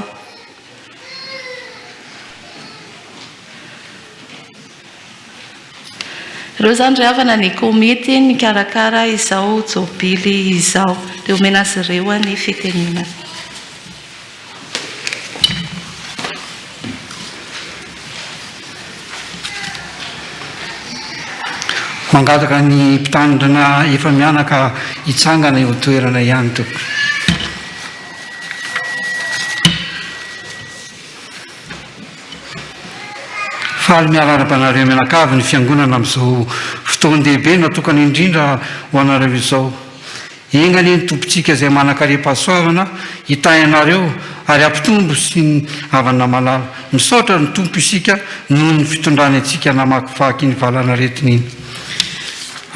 Ireo zany ry havana ny komity ny karakara izao jobily izao dia omena azy ireo ny fitenenana. Mangataka ny mpitandrina efa mianaka hitsangana eo toerana ihany toko. Faly miarara-banareo mianakavy ny fiangonana amin'izao fotoan-dehibe natokana indrindra ho anareo izao. Engany ny tompontsika izay manan-karem-pahasoavana hitahy anareo ary ampitombo sy ny havana malala. Misaotra ny tompo isika noho ny fitondrany antsika namakivaky ny valana retiny iny.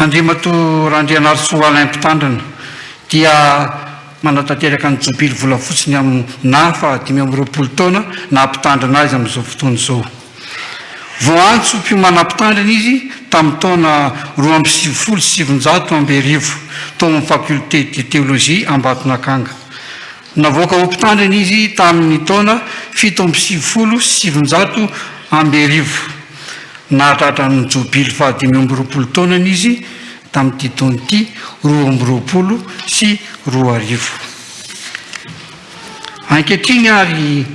Andriamatoa Randrianarsoa Alain mpitandrina dia manatanteraka ny jobily volafotsiny amin'ny nafa 520 taona na mpitandrina azy amin'izao fotoana izao. Voantso mpiomana-mpitandrina izy tamin'ny taona 2017 amberivo tao amin'ny fakulté de théologie Ambatonakanga. Navoaka ho mpitandrina izy tamin'ny taona 1770 amberivo. Nahatratra ny jobily 520 taonany izy tamin'ity taona ity 2020 sy 2020. Ankehitriny ary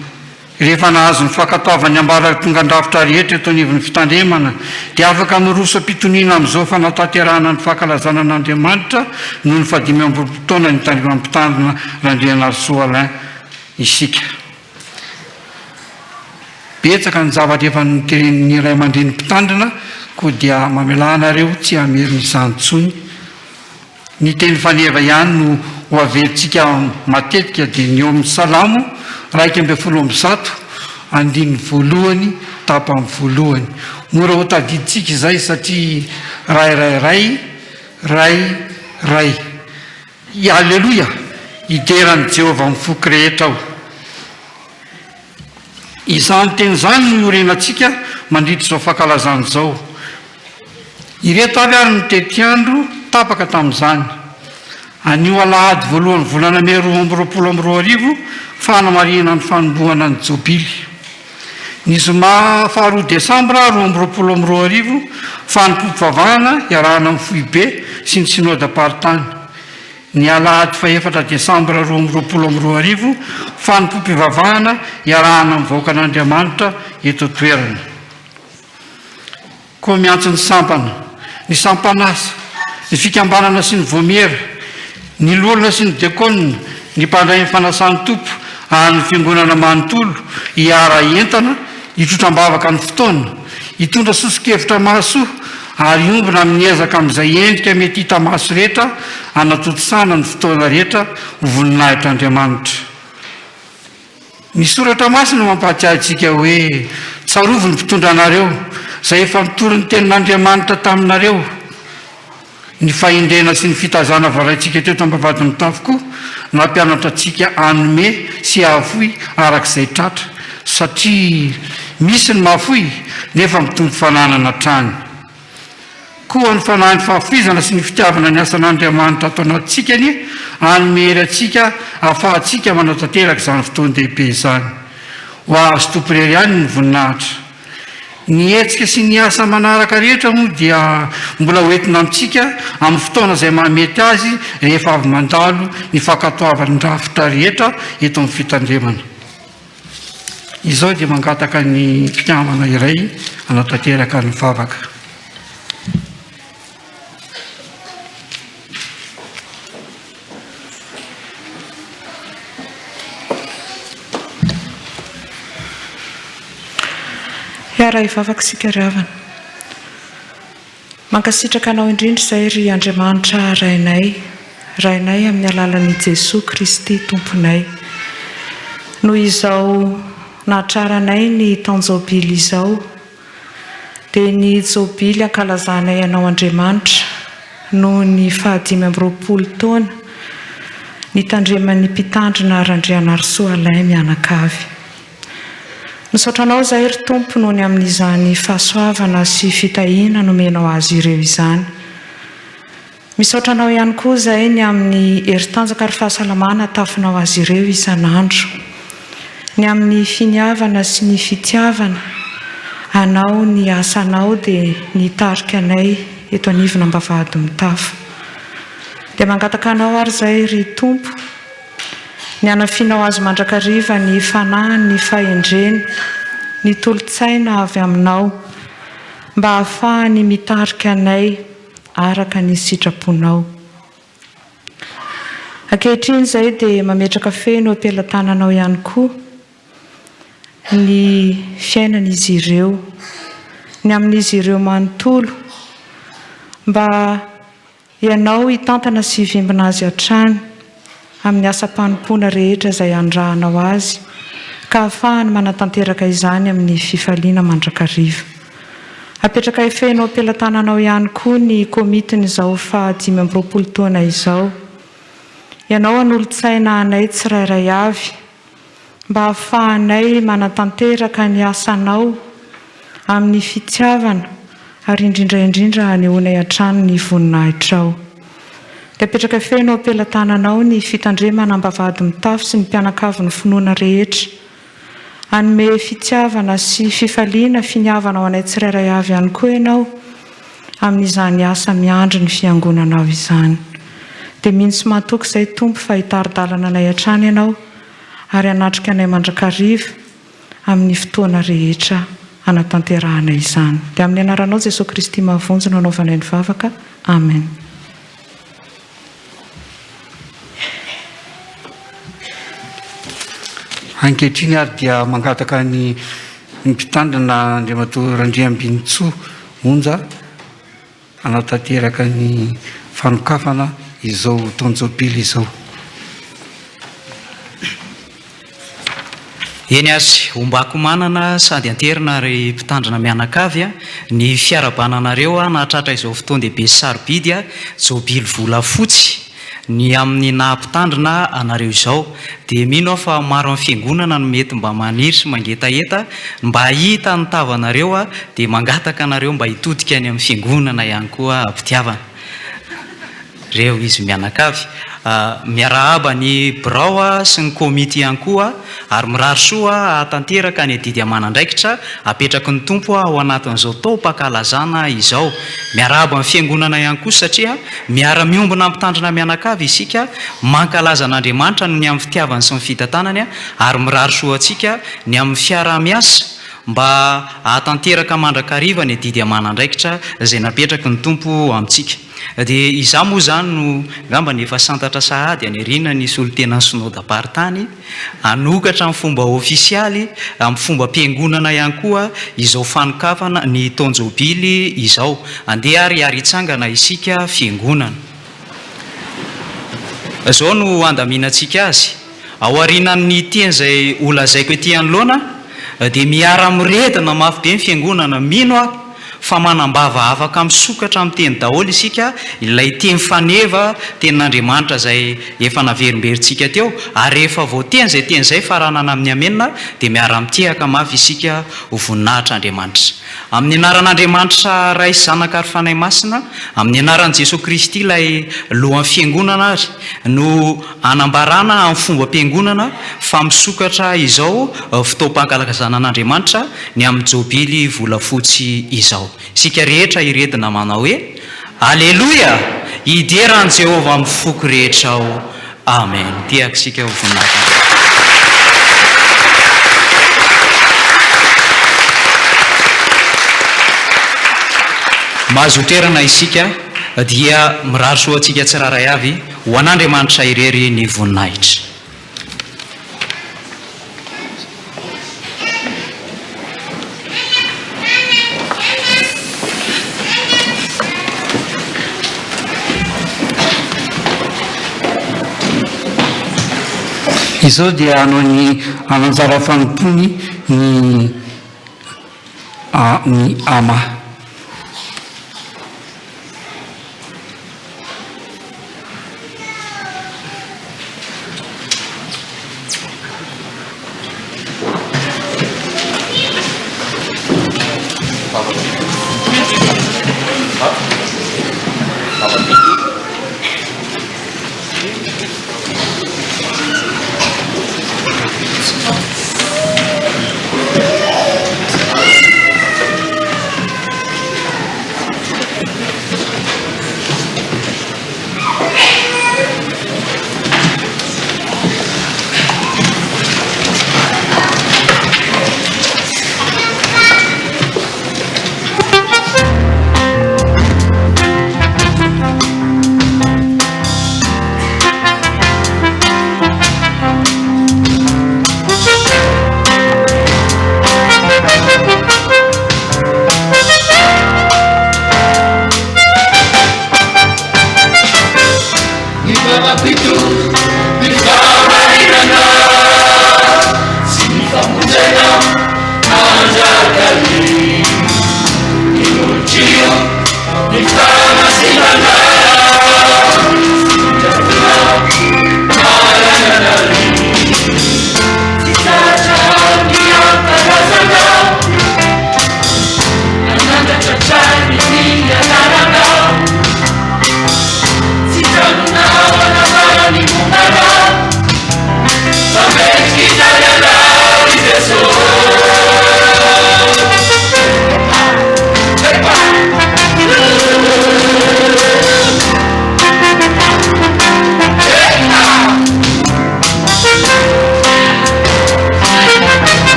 rehefa nahazo ny fankatoavany ambara tonga-drafitra rehetra eto anivon'ny fitandremana dia afaka miroso am-pitoniana amin'izao fanatanterahana ny fankalazana an'Andriamanitra noho ny 520 taona ny tandrina mpitandrina Randrianarsoa Alain isika. Betsaka ny zavatra efa niteren'ny ray aman-dreny mpitandrina koa dia mamelanareo tsy ameriny izany intsony. Ny teny faneva ihany no ho averintsika matetika dia ny eo amin'ny Salamo 1:1 andiny voalohany tapany voalohany. Mora ho tadiditsika izay satria ray. Alleluia, hideran'i Jehovah mifoky rehetra ao. Izany teny izany no iorenantsika mandritra izao fankalazana izao. Ireto avy ary ny tetiandro tapaka tamin'izany. Anio alahady voalohany volana May 2020 fanamarihana ny fanombohana ny jobily. Ny zoma 2 Desambra 2020 fanompom-pivavahana iarahana amin'ny foibe sy ny synodam-paritany. Ny alahady 4 Desambra 2020 fanompom-pivavahana iarahana amin'ny vahoaka an'Andriamanitra eto toerana. Koa miantso ny sampana, ny sampanasa, ny fikambanana sy ny vomiera, ny lolona sy ny dekona, ny mpandray ny fanasan'ny tompo ary ny fiangonana manontolo hiara entana, hitrotram-bavaka ny fotoana, hitondra soso-kevitra mahasoa ary ombina amin'ny ezaka amin'izay endrika mety hita maso rehetra anatotosana ny fotoana rehetra ho voninahitr'Andriamanitra. Ny soratra masina mampahatsiahy antsika hoe tsarovo ny mpitondra anareo izay efa mitory ny tenin'Andriamanitra taminareo. Ny fahendrena sy ny fitazana valaintsika teto ambavady mitafoko nampianatra antsika anome sy ahafoy arak'izay tratra satria misy ny mahafoy nefa mitombo fananana trany. Koa ny fanahy ny fahafizana sy ny fitiavana ny asan'Andriamanitra atao anatsikany anomery atsika ahafahantsika manatanteraka izany fotoan-dehibe izany. Ho azy tomporery ihany ny voninahitra. Ny hetsika sy ny asa manaraka rehetra moa dia mbola hoentina amintsika amin'ny fotoana izay mahamety azy rehefa avy mandalo ny fankatoavan'ny rafitra rehetra eto amin'ny fitandremana. Izao dia mangataka ny mpinamana iray anatanteraka ny vavaka. Hiara hivavaka isika ry havana. mankasitraka anao indrindra izay ry Andriamanitra rainay amin'ny alalan'i Jesosy Kristy tomponay. Noho izao nahatraranay ny taonjobily izao, dia ny jobily ankalazanay anao Andriamanitra noho ny 520 taona nitandreman'ny mpitandrina Randrianarsoa Alain mianakavy. Misaotranao izay ry Tompo noho ny amin'izany fahasoavana sy fitahiana nomenao azy ireo izany. Misaotranao ihany koa izay ny amin'ny heritanjaka ary fahasalamana tafinao azy ireo isan'andro, ny amin'ny finiavana sy ny fitiavana anao ny asanao dia nitarika anay eto anivona mba vady mitafo. Dia mangataka anao ary izay ry Tompo ny anafianao azy mandrakariva ny fanahy, ny fahendreny, ny tolotsaina avy aminao mba ahafahany mitarika anay araka ny sitraponao. Ankehitriny izay dia mametraka feno ampelantananao ihany koa ny fiainan'izy ireo, ny amin'izy ireo manontolo mba ianao hitantana sy hivimbina azy hatrany amin'ny asa-panompoana rehetra izay andrahanao azy, ka ahafahany manatanteraka izany amin'ny fifaliana mandrakariva. Apetraka efenao ampelantananao ihany koa ny komitin'izao 520 taona izao. Ianao an'olotsaina anay tsirairay avy mba ahafahanay manatanteraka ny asanao amin'ny fitiavana ary indrindra anehoanay hatrany ny voninahitrao. Dia apetraka feno ampelantananao ny fitandremana ambavady mitafo sy ny mpianakavy ny finoana rehetra, anome fitiavana sy fifaliana finiavana ho anay tsirairay avy ihany koa ianao amin'izany asa miandry ny fiangonanao izany. Dia mintsy mahatoky izay Tompo fa hitaridalana anay hatrany ianao ary hanatrika anay mandrakariva amin'ny fotoana rehetra hanatanterahana izany. Dia amin'ny anaranao Jesosy Kristy mahavonjy no anaovanay ny vavaka. Amen. Ankehitriny ary dia mangataka ny mpitandrina Andriamatoa Randriambinitsoa Onja hanatanteraka ny fanokafana izao taonjobily izao. Eny azy ombako manana sady anterina ry mpitandrina mianakavy ny fiarabananareo nahatratra izao fotoan-dehibe sarobidy jobily volafotsy ny amin'ny nahampitandrina anareo izao. Dia mino aho fa maro amin'ny fiangonana no mety mba maniry sy mangetaheta mba hita ny tavanareo dia mangataka anareo mba hitodika any amin'ny fiangonana ihany koa ampitiavana reo izy mianakavy. Miarahaba ny birao sy ny komity ihany koa ary mirary soa hatanteraka ny adidy amanandraikitra apetraky ny Tompo ao anatin'izao taom-pahakalazana izao. Miarahaba amin'ny fiangonana ihany koa satria miara-miombona mpitandrina mianakavy isika mankalaza an'Andriamanitra ny amin'ny fitiavany sy ny fitantanany ary mirary soa antsika ny amin'ny fiara-miasa mba hatanteraka mandrakariva ny adidy amanandraikitra izay napetraky ny Tompo amintsika. Dia izaho moa izany no ngamba ny efa santatra sahady anirina ny solotena ny synodam-paritany hanokatra amin'ny fomba ofisialy amin'ny fomba mpiangonana ihany koa izao fanokafana ny taonjobily izao. Andeha ary hitsangana isika fiangonana. Izao no andaminantsika azy. Ao aorianan'ny teny izay holazaiko ety anoloana dia miara-miredina mafy be ny fiangonana. Mino aho fa manambava afaka misokatra amin'ny teny daholo isika ilay teny faneva tenin'Andriamanitra izay efa naverimberintsika teo, ary rehefa voateny izay teny izay faranana amin'ny amenina dia miara-mitehaka mafy isika ho voninahitr'Andriamanitra. Amin'ny anaran'Andriamanitra Ray Zanaka ary Fanahy Masina, amin'ny anaran'i Jesosy Kristy ilay lohan'ny fiangonana ary no anambarana amin'ny fomba mpiangonana fa misokatra izao fotoam-pankalazana an'Andriamanitra ny amin'ny jobily volafotsy izao. Sika rehetra iretina manao hoe Alleluia, hideran'i Jehovah amin'ny foko rehetra ao. Amen. Tiako sika ho voninahitra. Mahazo toerana isika dia mirary soa antsika tsiraray avy ho an'Andriamanitra irery ny voninahitra. izao dia hanao ny ananjara fanompony ny ama.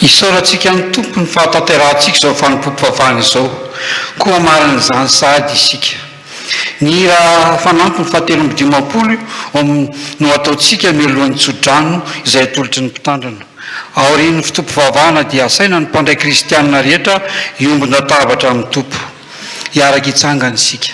Isaorantsika ny tompony fahatanterantsika izao fanompompofavana izao koa marin'izany sady isika. Ny raha fanampiny fahatelombidimapolo no ataontsika mialohan'ny tsodrano izay atolotry ny mpitandrana. Aorian'ny fitompovavahana dia asaina ny mpandray kristianina rehetra iombona tabatra amin'ny tompo. Hiaraka hitsangana isika.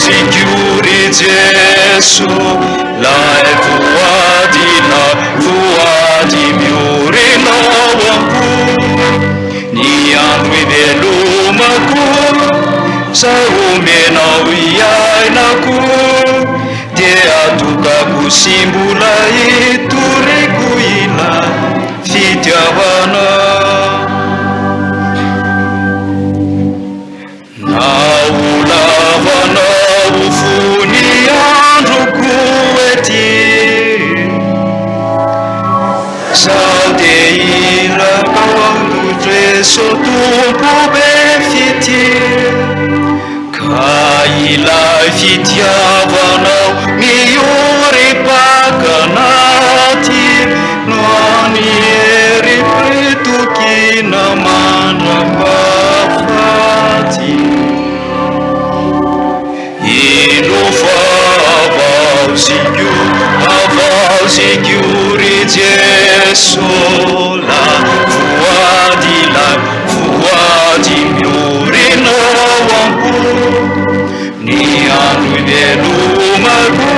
sicuri Gesù, lai vuadi miurinao amku, ni andro ivelomako, saomenao iainako, dia atokako simbola itoreko ila fitiavana. Naolavanao fony androko ety, sao de ilakao androtre tompo be fity, ka ilay fitiavanao miorepakanaty, no any erim-petokina mandrapahafaty. Avao sicuri Gesù, la vuadi miurinao amku, ni andro ivelomako,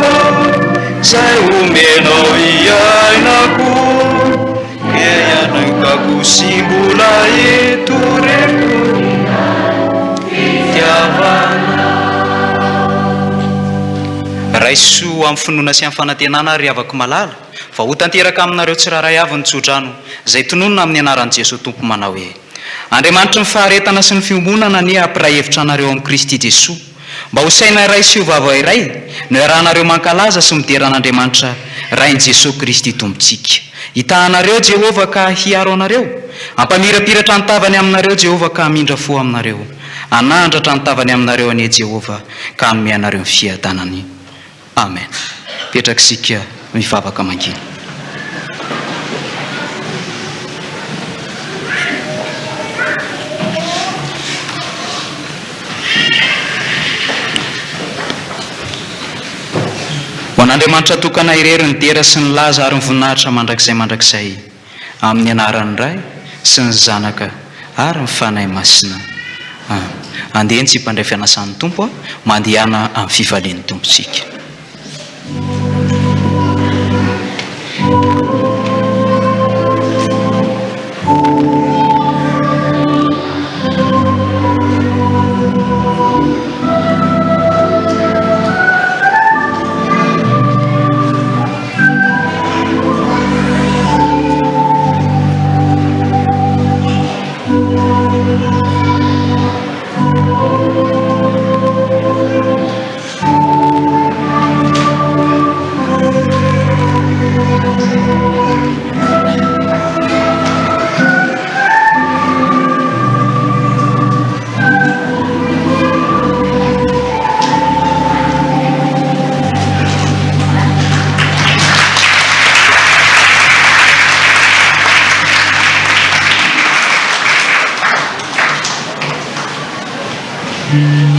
zay omenao iainako, ke ianakako simbola itoreko fitiavana. Raisoa amin'ny finoana sy amin'ny fanantenana ary avako malala fa ho tanteraka aminareo tsiraray avy ny tsodrano izay tononona amin'ny anaran'i Jesosy Tompo manao hoe: Andriamanitra ny faharetana sy ny fiombonana ny hampiray hevitra anareo amin'ny Kristy Jesosy, mba ho saina iray sy ho vava iray no iarahanareo mankalaza sy mideran'Andriamanitra rain'i Jesosy Kristy Tompontsika. Hitahanareo Jehovah ka hiaro anareo, ampamirapiratra ny tavany aminareo Jehovah ka hamindra fo aminareo, anandratra ny tavany aminareo anie Jehovah ka hanome anareo ny fiadanany. Amen. Petraka sika mivavaka mangina. Ho an'Andriamanitra tokana irery ny dera sy ny laza ary ny voninahitra mandrakizay amin'ny anaran'ny Ray sy ny Zanaka ary ny fanahy masina. Andeha tsy mpandray fianasan'ny Tompo, mandehana amin'ny fivalian'ny Tompontsika. Mm-hmm.